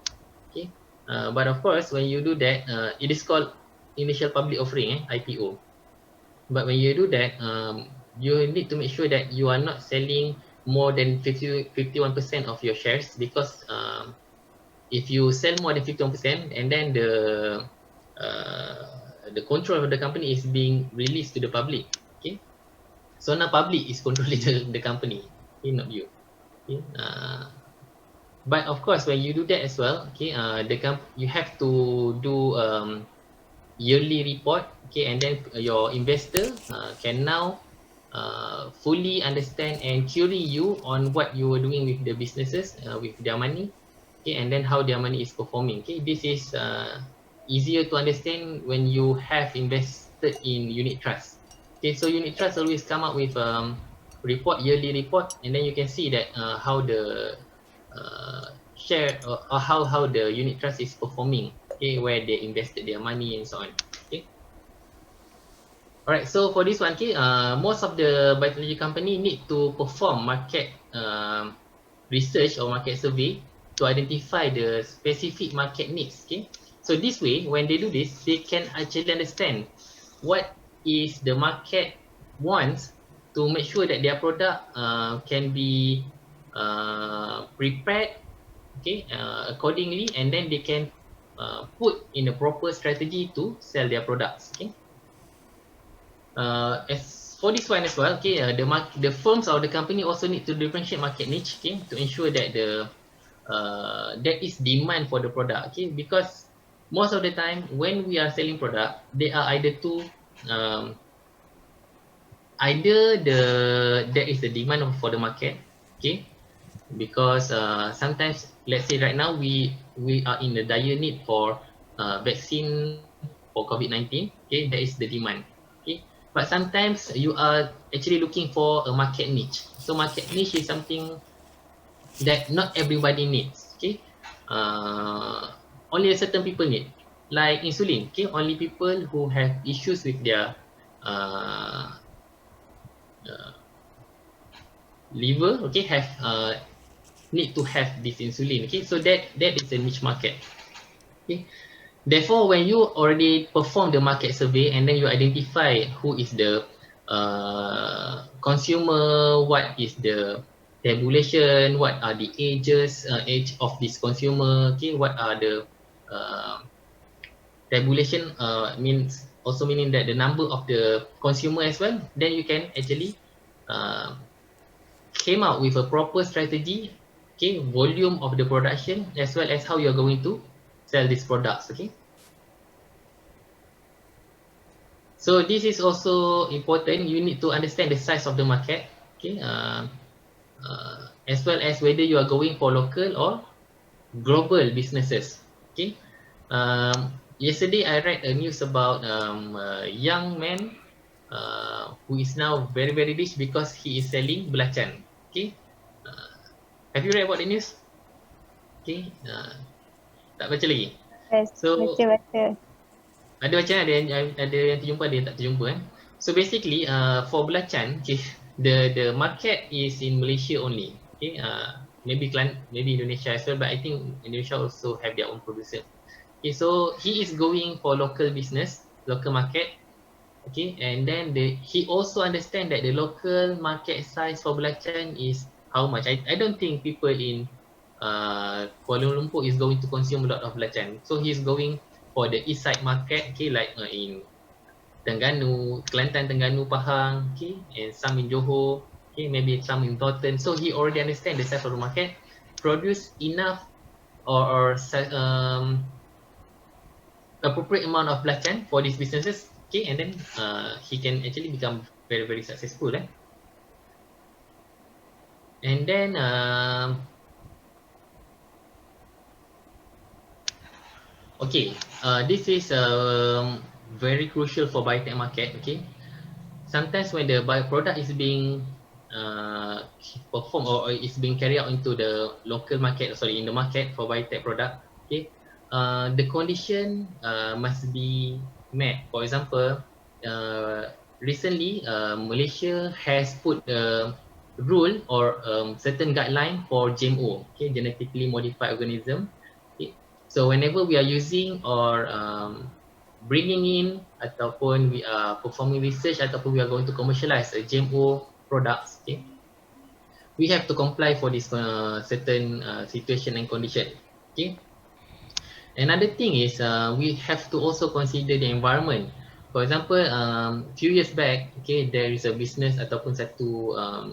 S1: Okay, but of course, when you do that, it is called initial public offering, IPO. But when you do that, you need to make sure that you are not selling more than 51% of your shares, because if you sell more than 51% and then the control of the company is being released to the public, okay, so now public is controlling the company, okay, not you. Okay. But of course, when you do that as well, okay, you have to do yearly report, okay, and then your investor can now fully understand and query you on what you were doing with the businesses, with their money, okay, and then how their money is performing. Okay, this is easier to understand when you have invested in unit trust. Okay, so unit trust always come up with yearly report, and then you can see that how the share or how the unit trust is performing, okay, where they invested their money and so on. Okay, all right, so for this one, okay, most of the biotechnology company need to perform market research or market survey to identify the specific market needs. Okay, so this way, when they do this, they can actually understand what is the market wants, to make sure that their product can be prepared, okay, accordingly, and then they can put in a proper strategy to sell their products. Okay, as for this one as well, okay, the firms or the company also need to differentiate market niche, okay, to ensure that there is demand for the product, okay, because most of the time when we are selling product, they are either two, either there is the demand for the market, okay, because sometimes, let's say right now we are in the dire need for vaccine for COVID-19, okay, there is the demand, okay, but sometimes you are actually looking for a market niche. So market niche is something that not everybody needs, okay, only a certain people need, like insulin, okay, only people who have issues with their uh, uh, liver, okay, have need to have this insulin, okay, so that is a niche market. Okay, therefore when you already perform the market survey and then you identify who is the consumer, what is the tabulation, what are the age of this consumer, okay, what are the uh, tabulation, means also meaning that the number of the consumer as well, then you can actually uh, came out with a proper strategy, okay, volume of the production, as well as how you're going to sell these products. Okay, so this is also important. You need to understand the size of the market, okay, as well as whether you are going for local or global businesses. Okay, yesterday I read a news about a young man who is now very very rich because he is selling belacan. Okay, have you read about the news? Okay, tak baca lagi.
S5: Yes,
S1: So
S5: baca.
S1: ada baca, ada yang terjumpa, ada yang tak terjumpa kan. So basically for belacan, okay, the market is in Malaysia only. Okay, maybe Indonesia as well, but I think Indonesia also have their own producer. Okay, so he is going for local business, local market. Okay, and then he also understand that the local market size for belacan is how much. I don't think people in Kuala Lumpur is going to consume a lot of belacan. So he's going for the east side market, okay, like in Terengganu, Kelantan, Terengganu, Pahang, okay, and some in Johor, okay, maybe some in Thornton. So he already understand the size of the market, produce enough or appropriate amount of belacan for these businesses, okay, and then he can actually become very very successful. And then okay, this is very crucial for biotech market. Okay, sometimes when the product is being performed or is being carried out into the local market, in the market for biotech product, okay, the condition must be met. For example, recently Malaysia has put a rule or certain guideline for GMO, okay, genetically modified organism. Okay. So whenever we are using or bringing in ataupun we are performing research ataupun we are going to commercialize a GMO products, okay, we have to comply for this certain situation and condition. Okay. Another thing is we have to also consider the environment. For example, few years back, okay, there is a business ataupun satu uh,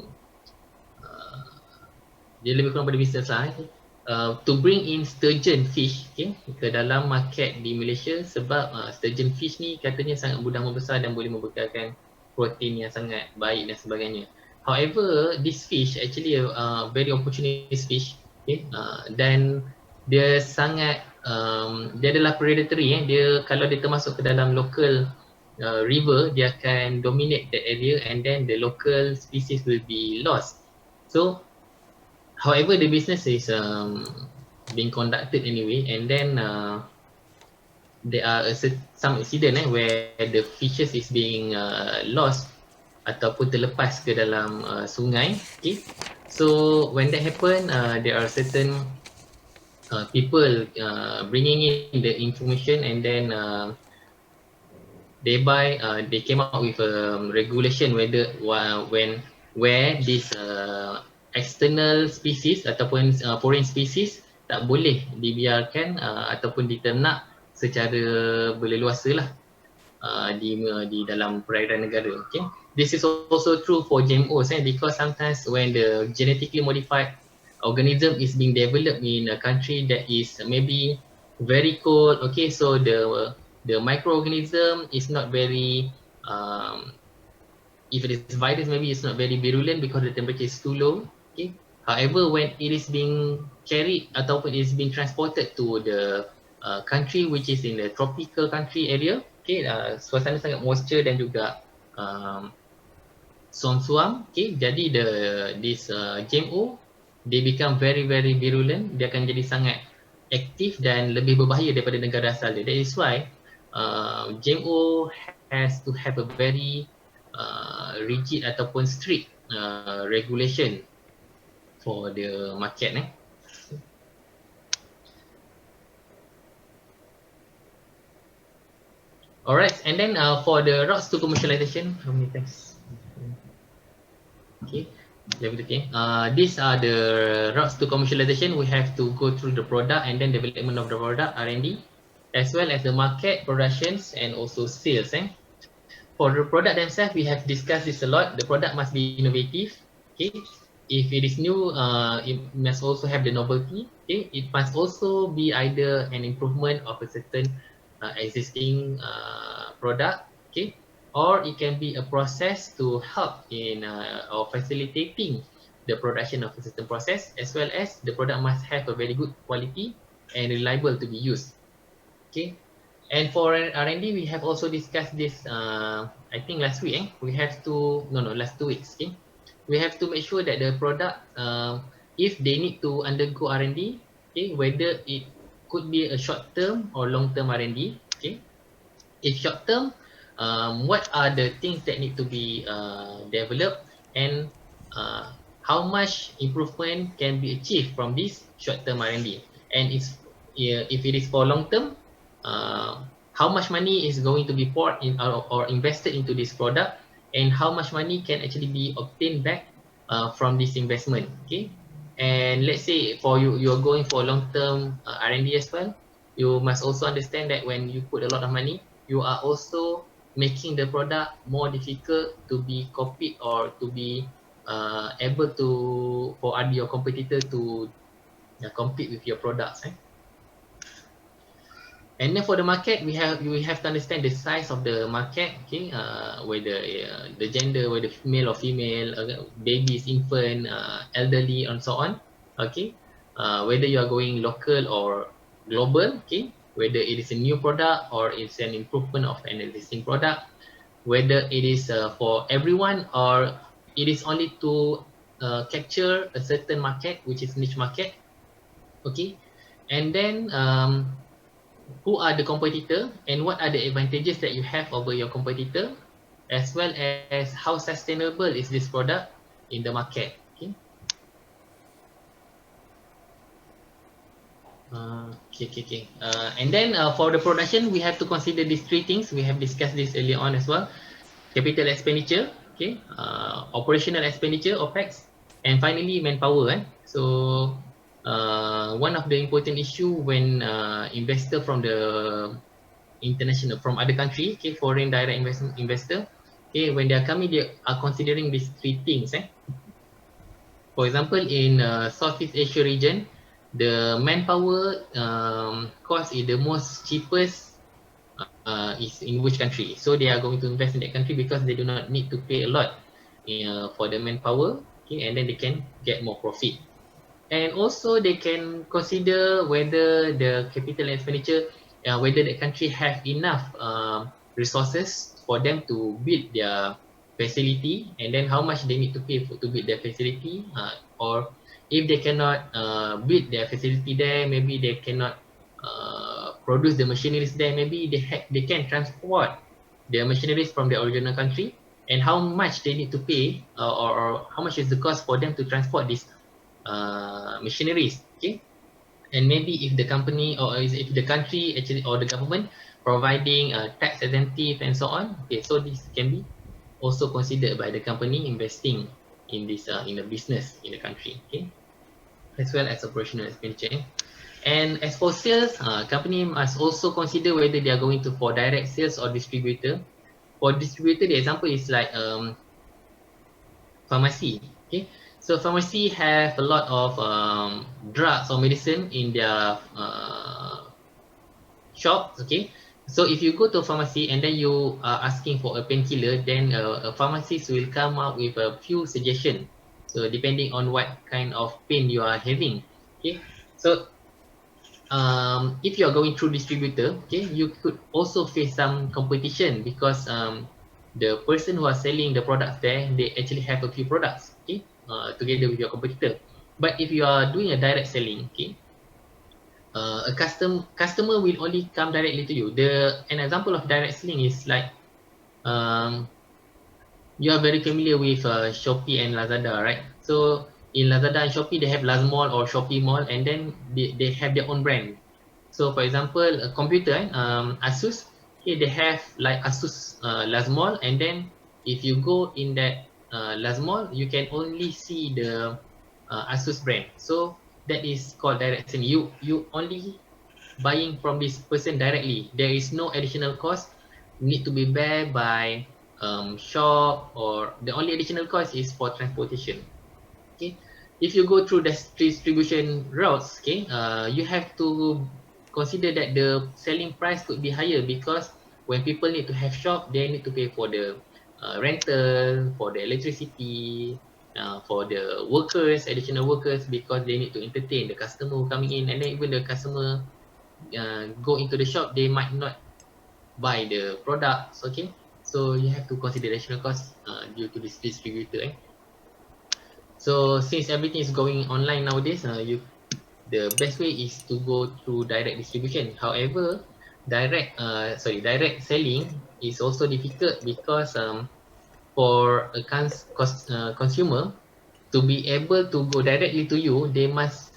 S1: dia lebih kurang pada business lah, to bring in sturgeon fish, okay, ke dalam market di Malaysia sebab sturgeon fish ni katanya sangat mudah membesar dan boleh membekalkan protein yang sangat baik dan sebagainya. However, this fish actually a very opportunist fish, okay, dan dia sangat dia adalah predatory, dia kalau dia termasuk ke dalam local river, dia akan dominate that area and then the local species will be lost. So however, the business is being conducted anyway, and then there are some incident where the fishes is being lost ataupun terlepas ke dalam sungai. Okay, so when that happen, there are certain people bringing in the information, and then thereby they came up with a regulation whether where this external species ataupun foreign species tak boleh dibiarkan ataupun diternak secara berleluasa lah di dalam perairan negara. Okay, this is also true for GMOs, because sometimes when the genetically modified organism is being developed in a country that is maybe very cold, okay, so the microorganism is not very if it is virus, maybe it's not very virulent because the temperature is too low. Okay. However, when it is being carried ataupun it is being transported to the country which is in the tropical country area, okay, suasana sangat moisture dan juga suam-suam, okay, jadi this GMO they become very virulent, dia akan jadi sangat aktif dan lebih berbahaya daripada negara asal dia. That is why GMO has to have a very rigid ataupun strict regulation for the market. Alright, and then for the routes to commercialization, how many times? Okay, okay. These are the routes to commercialization. We have to go through the product and then development of the product, R&D, as well as the market, productions, and also sales. For the product themselves, we have discussed this a lot. The product must be innovative. Okay, if it is new, it must also have the novelty. Okay, it must also be either an improvement of a certain existing product. Okay, or it can be a process to help in or facilitating the production of a certain process, as well as the product must have a very good quality and reliable to be used. Okay. And for R&D, we have also discussed this, I think last week, we have to, last 2 weeks, okay? We have to make sure that the product, if they need to undergo R&D, okay, whether it could be a short-term or long-term R&D, okay? If short-term, what are the things that need to be developed, and how much improvement can be achieved from this short-term R&D? And if it is for long-term, how much money is going to be poured in or invested into this product, and how much money can actually be obtained back from this investment. Okay, and let's say for you're going for long-term R&D as well, you must also understand that when you put a lot of money, you are also making the product more difficult to be copied or to be able to for your competitor to compete with your products. And then for the market, we have to understand the size of the market, okay, whether the gender, whether male or female, babies, infant, elderly, and so on, okay, whether you are going local or global, okay, whether it is a new product or it's an improvement of an existing product, whether it is for everyone or it is only to capture a certain market, which is niche market, okay, and then who are the competitor and what are the advantages that you have over your competitor, as well as how sustainable is this product in the market. Okay. And then for the production, we have to consider these three things. We have discussed this earlier on as well. Capital expenditure, okay, operational expenditure, OPEX, and finally manpower. So one of the important issue when investor from the international, from other country, okay, foreign direct investor, okay, when they are coming, they are considering these three things. For example, in Southeast Asia region, the manpower cost is the most cheapest is in which country. So they are going to invest in that country because they do not need to pay a lot for the manpower, okay, and then they can get more profit. And also they can consider whether the capital expenditure, whether the country have enough resources for them to build their facility, and then how much they need to pay to build their facility, or if they cannot build their facility there, maybe they cannot produce the machineries there, maybe they can transport the machineries from the original country, and how much they need to pay, or how much is the cost for them to transport these machineries, okay. And maybe if the company, or if the country actually, or the government providing tax incentive and so on, okay, so this can be also considered by the company investing in this in a business in the country, okay, as well as operational expenditure. And as for sales, company must also consider whether they are going to for direct sales or distributor. For distributor, the example is like pharmacy, okay. So pharmacy have a lot of drugs or medicine in their shop, okay. So if you go to a pharmacy and then you are asking for a painkiller, then a pharmacist will come up with a few suggestions. So depending on what kind of pain you are having, okay. So if you are going through distributor, okay, you could also face some competition because the person who are selling the products there, they actually have a few products, okay, together with your competitor. But if you are doing a direct selling, okay, a customer will only come directly to you. An example of direct selling is like you are very familiar with Shopee and Lazada, right? So in Lazada and Shopee, they have Lazmall or Shopee Mall, and then they have their own brand. So for example, a computer, Asus, okay, they have like Asus Lazmall, and then if you go in that Lazmall, you can only see the Asus brand. So that is called direct selling. You only buying from this person directly. There is no additional cost need to be bear by shop, or the only additional cost is for transportation. Okay, if you go through the distribution routes, okay, you have to consider that the selling price could be higher because when people need to have shop, they need to pay for the rental, for the electricity, for the workers, additional workers, because they need to entertain the customer coming in, and then even the customer go into the shop, they might not buy the products, okay. So you have to consider additional cost due to this distributor. So since everything is going online nowadays, the best way is to go through direct distribution. However, direct selling is also difficult because for a consumer to be able to go directly to you, they must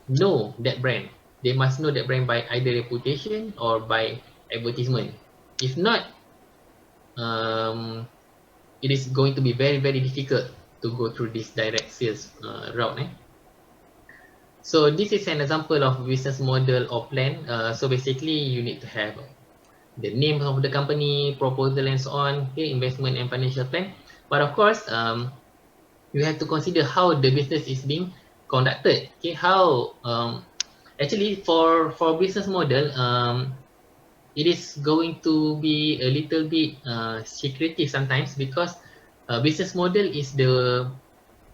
S1: know that brand. They must know that brand by either reputation or by advertisement. If not, it is going to be very, very difficult to go through this direct sales route. So this is an example of business model or plan. So basically, you need to have the name of the company, proposal, and so on, okay, investment and financial plan. But of course, you have to consider how the business is being conducted. Okay, how actually for business model, it is going to be a little bit secretive sometimes because business model is the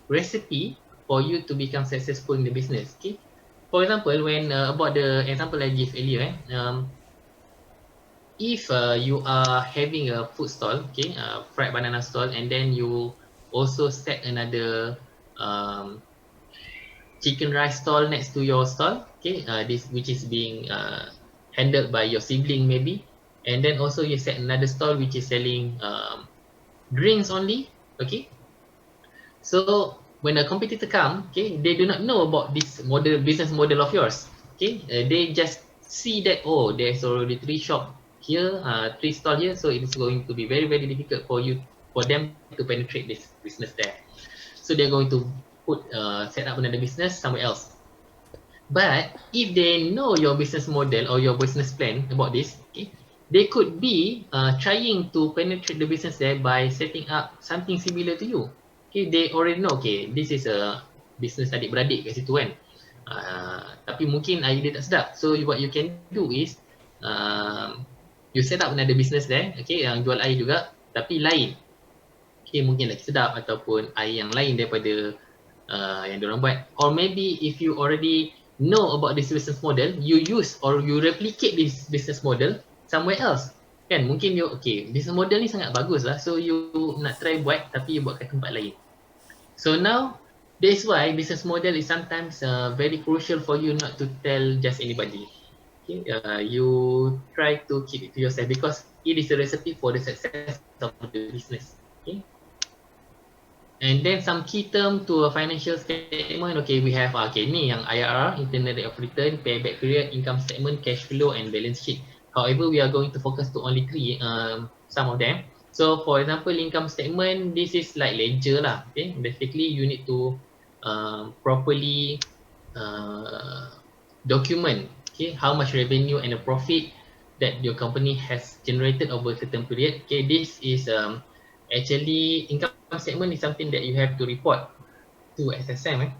S1: recipe for you to become successful in the business. Okay, for example, when about the example I gave earlier, if you are having a food stall, okay, fried banana stall, and then you also set another chicken rice stall next to your stall, okay, this which is being handled by your sibling maybe, and then also you set another stall which is selling drinks only, okay. So when a competitor come, okay, they do not know about this business model of yours, okay. They just see that, oh, there's already 3 shop here, 3 stall here, so it's going to be very very difficult for them to penetrate this business there. So they're going to set up another business somewhere else. But if they know your business model or your business plan about this, okay, they could be trying to penetrate the business there by setting up something similar to you. Okay, they already know, okay, this is a business adik-beradik kat situ kan. Tapi mungkin idea tak sedap. So what you can do is you set up another business there, okay, yang jual air juga tapi lain. Okay, mungkin lagi sedap ataupun air yang lain daripada yang diorang buat. Or maybe if you already know about this business model, you use or you replicate this business model somewhere else. Kan, mungkin you, okay, business model ni sangat bagus lah, so you nak try buat tapi you buat kat tempat lain. So now, that's why business model is sometimes very crucial for you not to tell just anybody. Okay, you try to keep it to yourself because it is a recipe for the success of the business. Okay. And then some key term to a financial statement. Okay, we have ni yang IRR, internal rate of return, payback period, income statement, cash flow, and balance sheet. However, we are going to focus to only 3, some of them. So, for example, income statement, this is like ledger lah. Okay, basically you need to properly document, okay, how much revenue and a profit that your company has generated over a certain period. Okay, this is actually income statement is something that you have to report to SSM.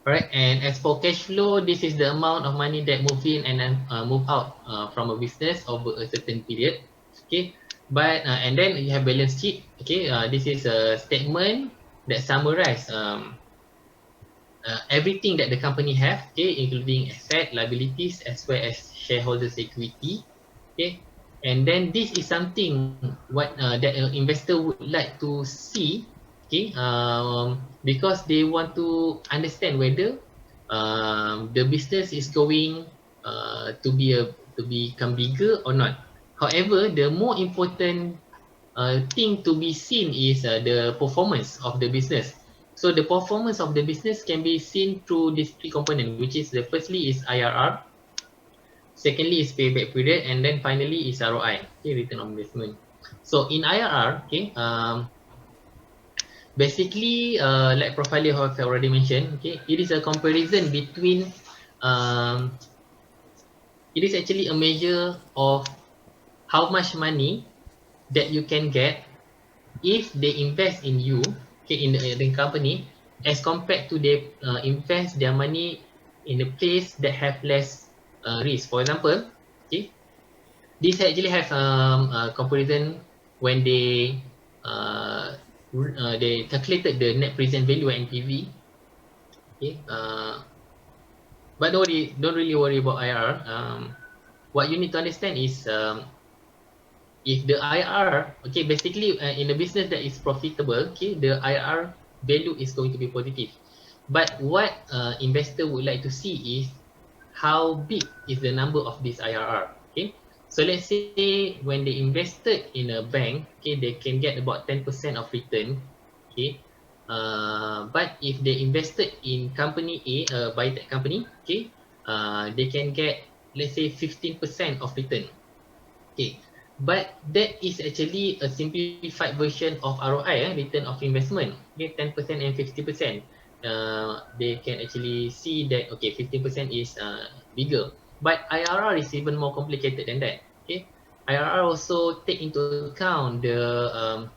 S1: Alright, and as for cash flow, this is the amount of money that move in and then move out from a business over a certain period. Okay, but and then you have balance sheet. Okay, this is a statement that summarize everything that the company have. Okay, including asset, liabilities, as well as shareholders' equity. Okay. And then this is something what that an investor would like to see, okay, because they want to understand whether the business is going to become bigger or not. However, the more important thing to be seen is the performance of the business. So the performance of the business can be seen through these 3 components, which is the firstly is IRR. Secondly is payback period, and then finally is ROI, okay, return on investment. So in IRR, okay, basically, like Profiler have already mentioned, okay, it is a comparison between, it is actually a measure of how much money that you can get if they invest in you, okay, in the company, as compared to they invest their money in a place that have less risk. For example, okay, this actually have a comparison when they calculated the net present value and NPV. Okay, but don't really worry about IRR. What you need to understand is if the IRR, okay, basically in a business that is profitable, okay, the IRR value is going to be positive. But what investor would like to see is how big is the number of this IRR. Okay, so let's say when they invested in a bank, okay, they can get about 10% of return. Okay, but if they invested in company A, biotech company, okay, they can get, let's say, 15% of return. Okay, but that is actually a simplified version of ROI, return of investment. Okay, 10% and 50%. They can actually see that, okay, 50% is bigger, but IRR is even more complicated than that. Okay, IRR also take into account the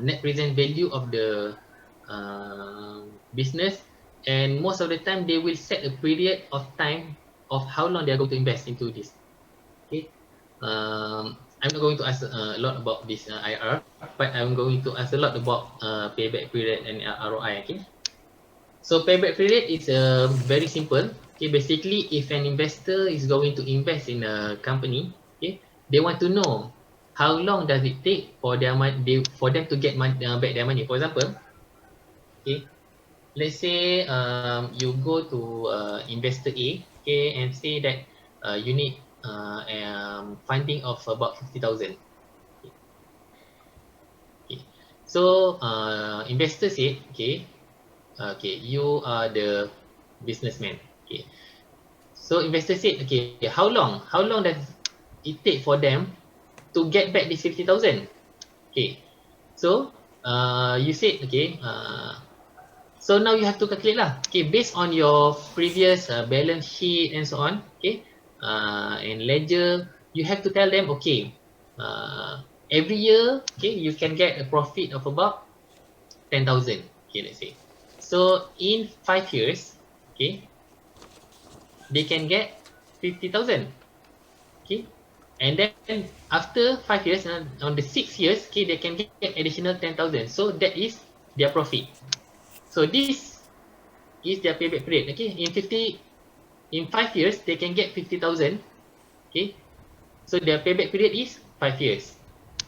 S1: net present value of the business, and most of the time they will set a period of time of how long they are going to invest into this. Okay, I'm not going to ask a lot about this IRR, but I'm going to ask a lot about payback period and ROI. Okay. So payback period is very simple. Okay, basically, if an investor is going to invest in a company, okay, they want to know how long does it take for them to get back their money. For example, okay, let's say you go to investor A, okay, and say that you need funding of about 50,000. So investor said, okay, you are the businessman. Okay. So investor said, okay, how long does it take for them to get back this 50,000? Okay. So you said, okay, so now you have to calculate lah. Okay, based on your previous balance sheet and so on, okay, and ledger, you have to tell them, okay, every year, okay, you can get a profit of about 10,000. Okay, let's say. So in 5 years, okay, they can get 50,000. Okay, and then after 5 years, on the 6 years, okay, they can get additional 10,000. So that is their profit. So this is their payback period. Okay, in 5 years they can get 50,000. Okay, so their payback period is 5 years,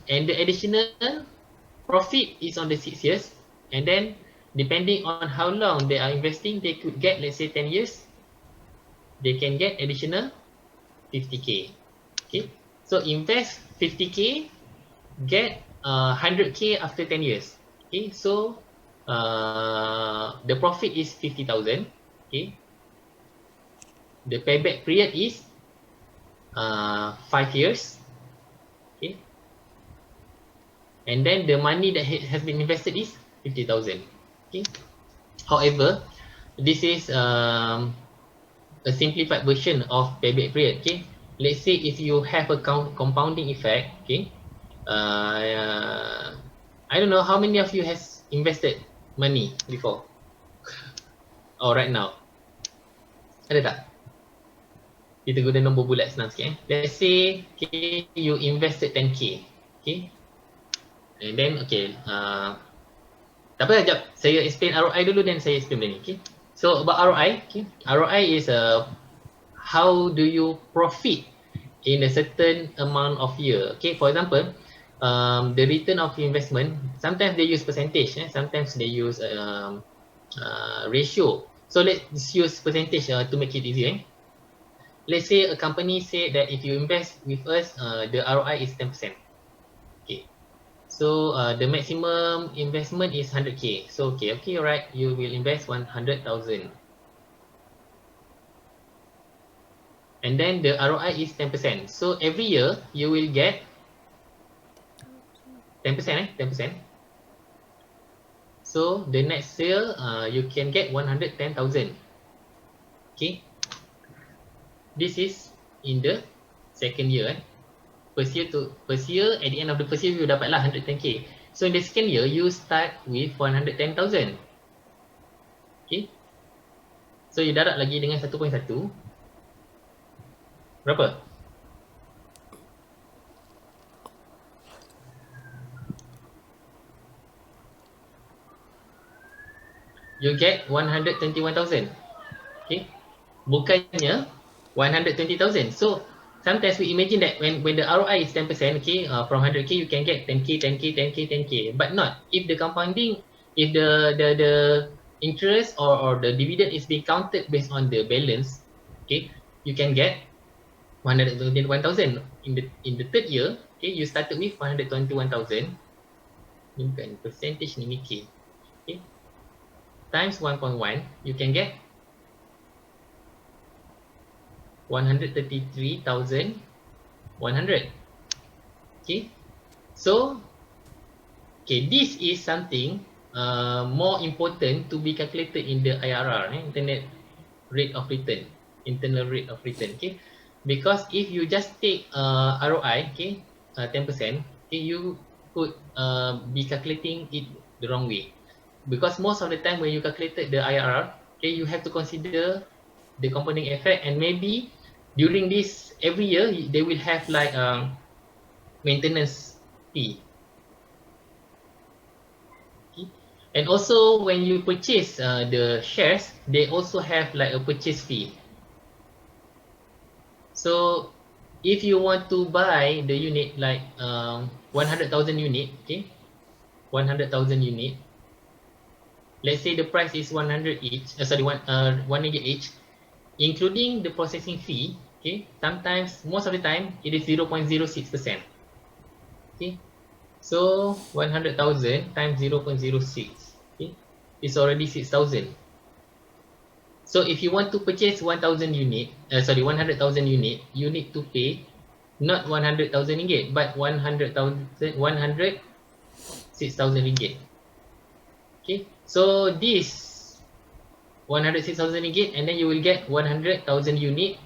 S1: and the additional profit is on the 6 years, and then depending on how long they are investing, they could get, let's say 10 years, they can get additional 50k. Okay, so invest 50k, get 100k after 10 years. Okay, so the profit is 50,000. Okay, the payback period is 5 years. Okay, and then the money that has been invested is 50,000. Okay, however, this is a simplified version of payback period. Okay, let's say if you have a compounding effect. Okay, I don't know how many of you has invested money before or right now. Ada tak? Kita guna nombor bulat senang sikit. Let's say, okay, you invested 10k. Okay, and then okay, tak apa, sekejap saya explain ROI dulu, then saya explain benda ni. Okay, so about ROI, okay, ROI is how do you profit in a certain amount of year. Okay, for example, the return of investment, sometimes they use percentage, sometimes they use ratio. So let's use percentage to make it easier. Let's say a company say that if you invest with us, the ROI is 10%. Okay, so the maximum investment is 100k. So okay, alright, you will invest 100,000, and then the ROI is 10%. So every year you will get 10%, 10%. So the next year you can get 110,000. Okay, this is in the second year. First year, at the end of the first year you dapatlah 110k. So in the second year you start with 110,000. Okay, so you darab lagi dengan 1.1. Berapa? You get 121,000. Okay, bukannya 120,000. So sometimes we imagine that when the ROI is 10%, okay, from 100k you can get 10k, 10k, 10k, 10k, but not if the compounding, if the interest or the dividend is being counted based on the balance. Okay, you can get 121,000 in the third year. Okay, you started with 121,000. Ni bukan percentage, ni k. Okay, times 1.1, you can get 133,100. Okay, so okay, this is something more important to be calculated in the IRR, internet rate of return, internal rate of return. Okay, because if you just take ROI, okay, 10%, okay, you could be calculating it the wrong way, because most of the time when you calculated the IRR, okay, you have to consider the compounding effect, and maybe during this every year they will have like maintenance fee. Okay. And also when you purchase the shares, they also have like a purchase fee. So if you want to buy the unit like 100,000 unit, okay, 100,000 unit, let's say the price is 100 each, 1 ringgit each, including the processing fee. Okay, sometimes, most of the time, it is 0.06%. Okay, So 100,000 times 0.06, okay, is already 6,000. So if you want to purchase 1,000 unit, 100,000 unit, you need to pay not 100,000 ringgit, but 6,000 ringgit. Okay, so this 106,000 ringgit, and then you will get 100,000 unit,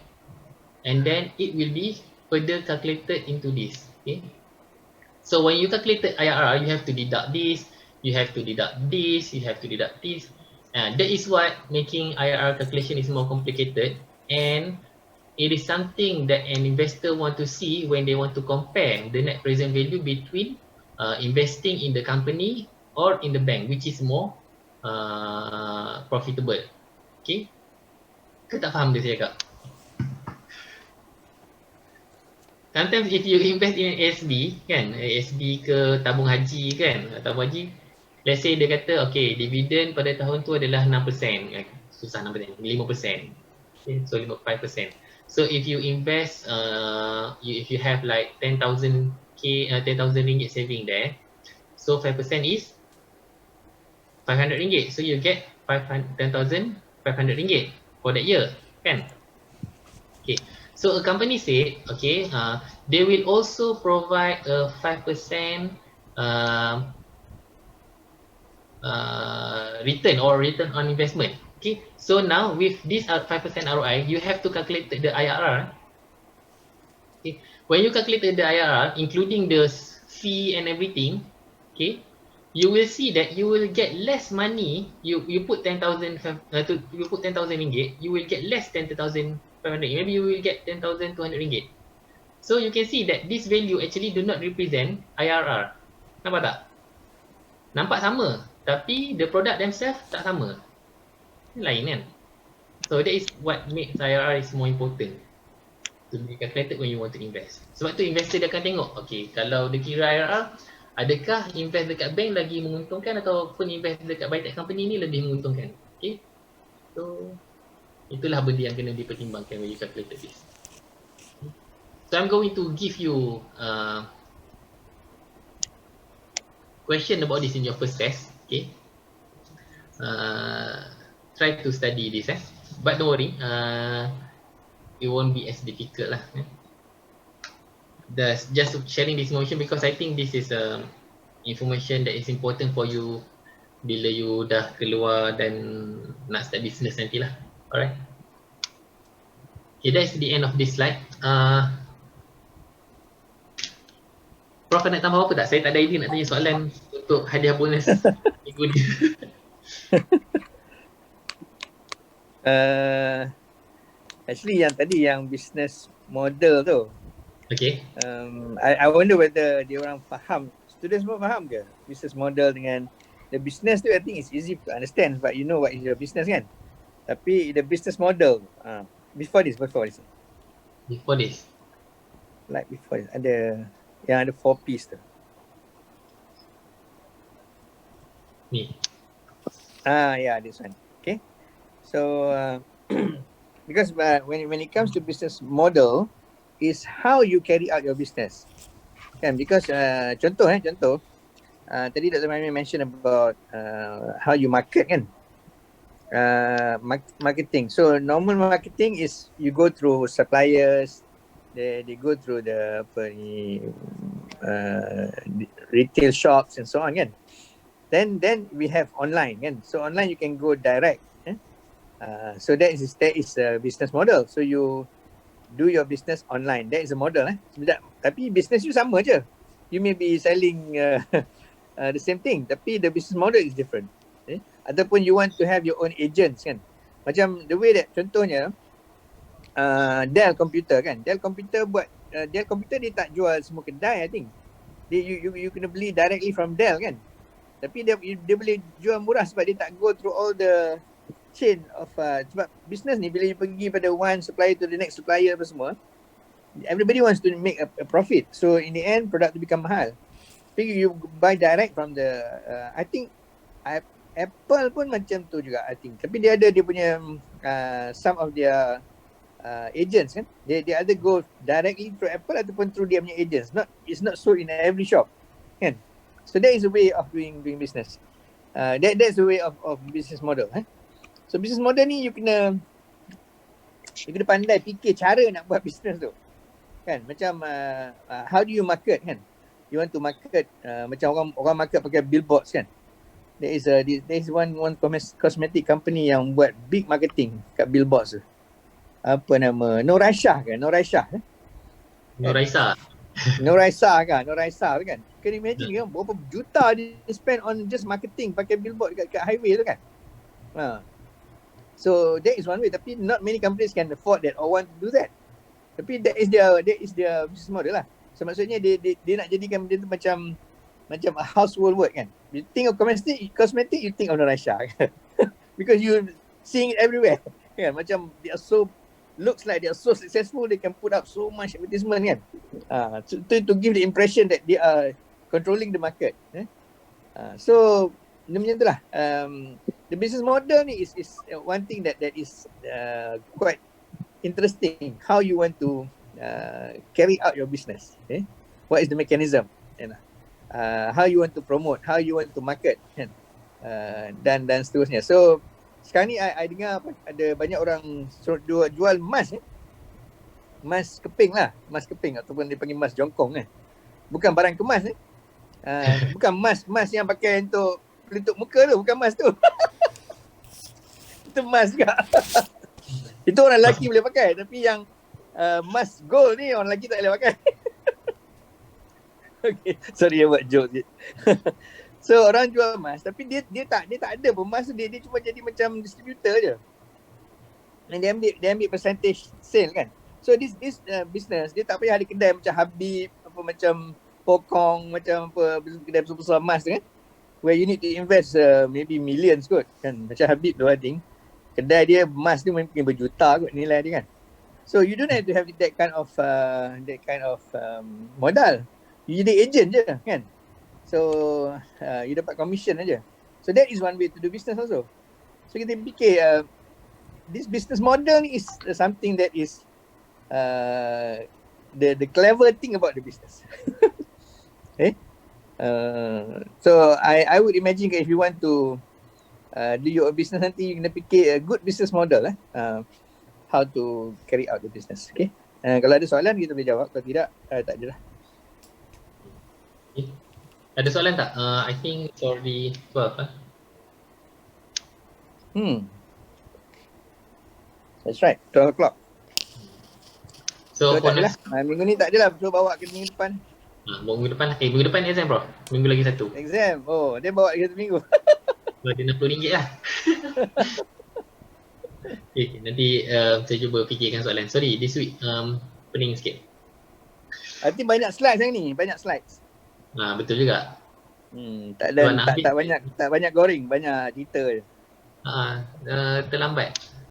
S1: and then it will be further calculated into this. Okay, so when you calculated IRR, you have to deduct this, you have to deduct this, you have to deduct this. That is what making IRR calculation is more complicated, and it is something that an investor want to see when they want to compare the net present value between investing in the company or in the bank, which is more profitable. Okay, kau tak faham dia saya cakap? Sometimes if you invest in ASB kan, ASB ke tabung haji kan, tabung haji, let's say dia kata okay, dividen pada tahun tu adalah 6%, susah 6%, 5%, okay, so 5%. So if you invest, if you have like 10,000 ringgit saving there, so 5% is 500 ringgit, so you get 10,500 ringgit for that year kan. Okay, so a company said, okay, they will also provide a 5% return or return on investment. Okay, so now with this 5% ROI, you have to calculate the IRR. Okay, when you calculate the IRR, including the fee and everything, okay, you will see that you will get less money. You put 10,000 you put 10,000 ringgit, you will get less than 10,500. Maybe you will get 10,200 ringgit. So you can see that this value actually do not represent IRR. Nampak tak? Nampak sama, tapi the product themselves tak sama. Lain kan? So that is what makes IRR is more important to be calculated when you want to invest. Sebab tu investor dia akan tengok, okay, kalau dia kira IRR, adakah invest dekat bank lagi menguntungkan ataupun invest dekat biotech company ni lebih menguntungkan. Okay, so itulah benda yang kena dipertimbangkan when you calculate this. So I'm going to give you question about this in your first test. Okay, try to study this, but don't worry, it won't be as difficult lah. Just sharing this information because I think this is information that is important for you bila you dah keluar dan nak start business nantilah. Alright. Okay, that's the end of this slide. Prof nak tambah apa tak? Saya tak ada idea nak tanya soalan untuk hadiah bonus minggu ni.
S4: Actually yang tadi yang business model tu,
S1: Okay.
S4: I wonder whether dia orang faham, students semua faham ke business model dengan the business tu. I think it's easy to understand, but you know what is your business kan. Tapi the business model, before this, ada yang ada 4 P's tu.
S1: Ni.
S4: Yeah, this one. Okay. So because when it comes to business model, is how you carry out your business. Kan, because contoh tadi Dr. Mami mention about how you market kan. Marketing. So normal marketing is you go through suppliers, they go through the retail shops and so on kan. Then we have online kan. So online you can go direct. So that is a business model. So you do your business online. That is a model. Tapi business you sama je. You may be selling the same thing, tapi the business model is different. Ataupun you want to have your own agents kan. Macam the way that contohnya Dell Computer kan. Dell Computer dia tak jual semua kedai I think. You kena beli directly from Dell kan. Tapi dia boleh jual murah sebab dia tak go through all the chain of sebab business ni bila you pergi pada one supplier to the next supplier apa semua, everybody wants to make a profit. So in the end product tu become mahal. Tapi you buy direct from the I think Apple pun macam tu juga I think. Tapi dia ada dia punya some of their agents kan. They either go directly through Apple ataupun through dia punya agents. It's not sold in every shop kan. So that is a way of doing business. That's the way of business model. So business model ni you kena pandai fikir cara nak buat business tu. Kan? Macam how do you market kan? You want to market macam orang market pakai billboards kan? There is one cosmetic company yang buat big marketing kat billboards tu. Apa nama? Noraisha kan? Noraisha tu kan? Can you imagine kan berapa juta dia spend on just marketing pakai billboard kat highway tu kan? So that is one way, tapi not many companies can afford that or want to do that. Tapi that is their business model lah. So maksudnya dia nak jadikan benda tu macam a household word kan. You think of cosmetic you think of Noraisha kan? Because you seeing it everywhere kan. Macam looks like they are so successful, they can put up so much advertisement kan. To give the impression that they are controlling the market. So macam tu lah. The business model ni is one thing that is quite interesting. How you want to carry out your business. What is the mechanism? How you want to promote, how you want to market kan. Dan seterusnya. So sekarang ni I dengar ada banyak orang jual emas emas keping lah, emas keping ataupun dia panggil emas jongkong kan. Bukan barang kemas bukan emas yang pakai untuk pelitup muka tu, bukan emas tu. Itu emas juga. Itu orang lelaki boleh pakai, tapi yang emas gold ni orang lelaki tak boleh pakai. Okay, sorry buat joke je. So orang jual emas tapi dia tak ada pun emas tu, dia cuma jadi macam distributor je. Dan dia ambil percentage sale kan. So this business dia tak payah ada kedai macam Habib, apa macam Pokong, macam apa kedai besar-besar emas tu kan. Where you need to invest maybe millions kot kan. Macam Habib tu I think kedai dia emas tu mungkin berjuta kot nilai dia kan. So you don't have to have that kind of modal. You jadi agent je kan. So you dapat commission aja. So that is one way to do business also. So kita fikir this business model is something that is the clever thing about the business. Okay. So I would imagine if you want to do your business nanti you kena fikir a good business model how to carry out the business. Okay. Kalau ada soalan kita boleh jawab, kalau tidak tak ada lah.
S1: Okay. Ada soalan tak? I think it's already 12
S4: That's right, 12 o'clock.
S1: So
S4: tak adalah. Minggu ni tak adalah, so bawa ke minggu depan.
S1: Minggu depan exam bro. Minggu lagi satu.
S4: Exam. Oh, dia bawa lagi satu minggu.
S1: Dia RM60 lah. Okay, nanti saya cuba fikirkan soalan. Sorry, this week pening sikit.
S4: Nanti banyak slides yang ni, banyak slides.
S1: Betul juga.
S4: Tak banyak goreng, banyak cerita je.
S1: Terlambat.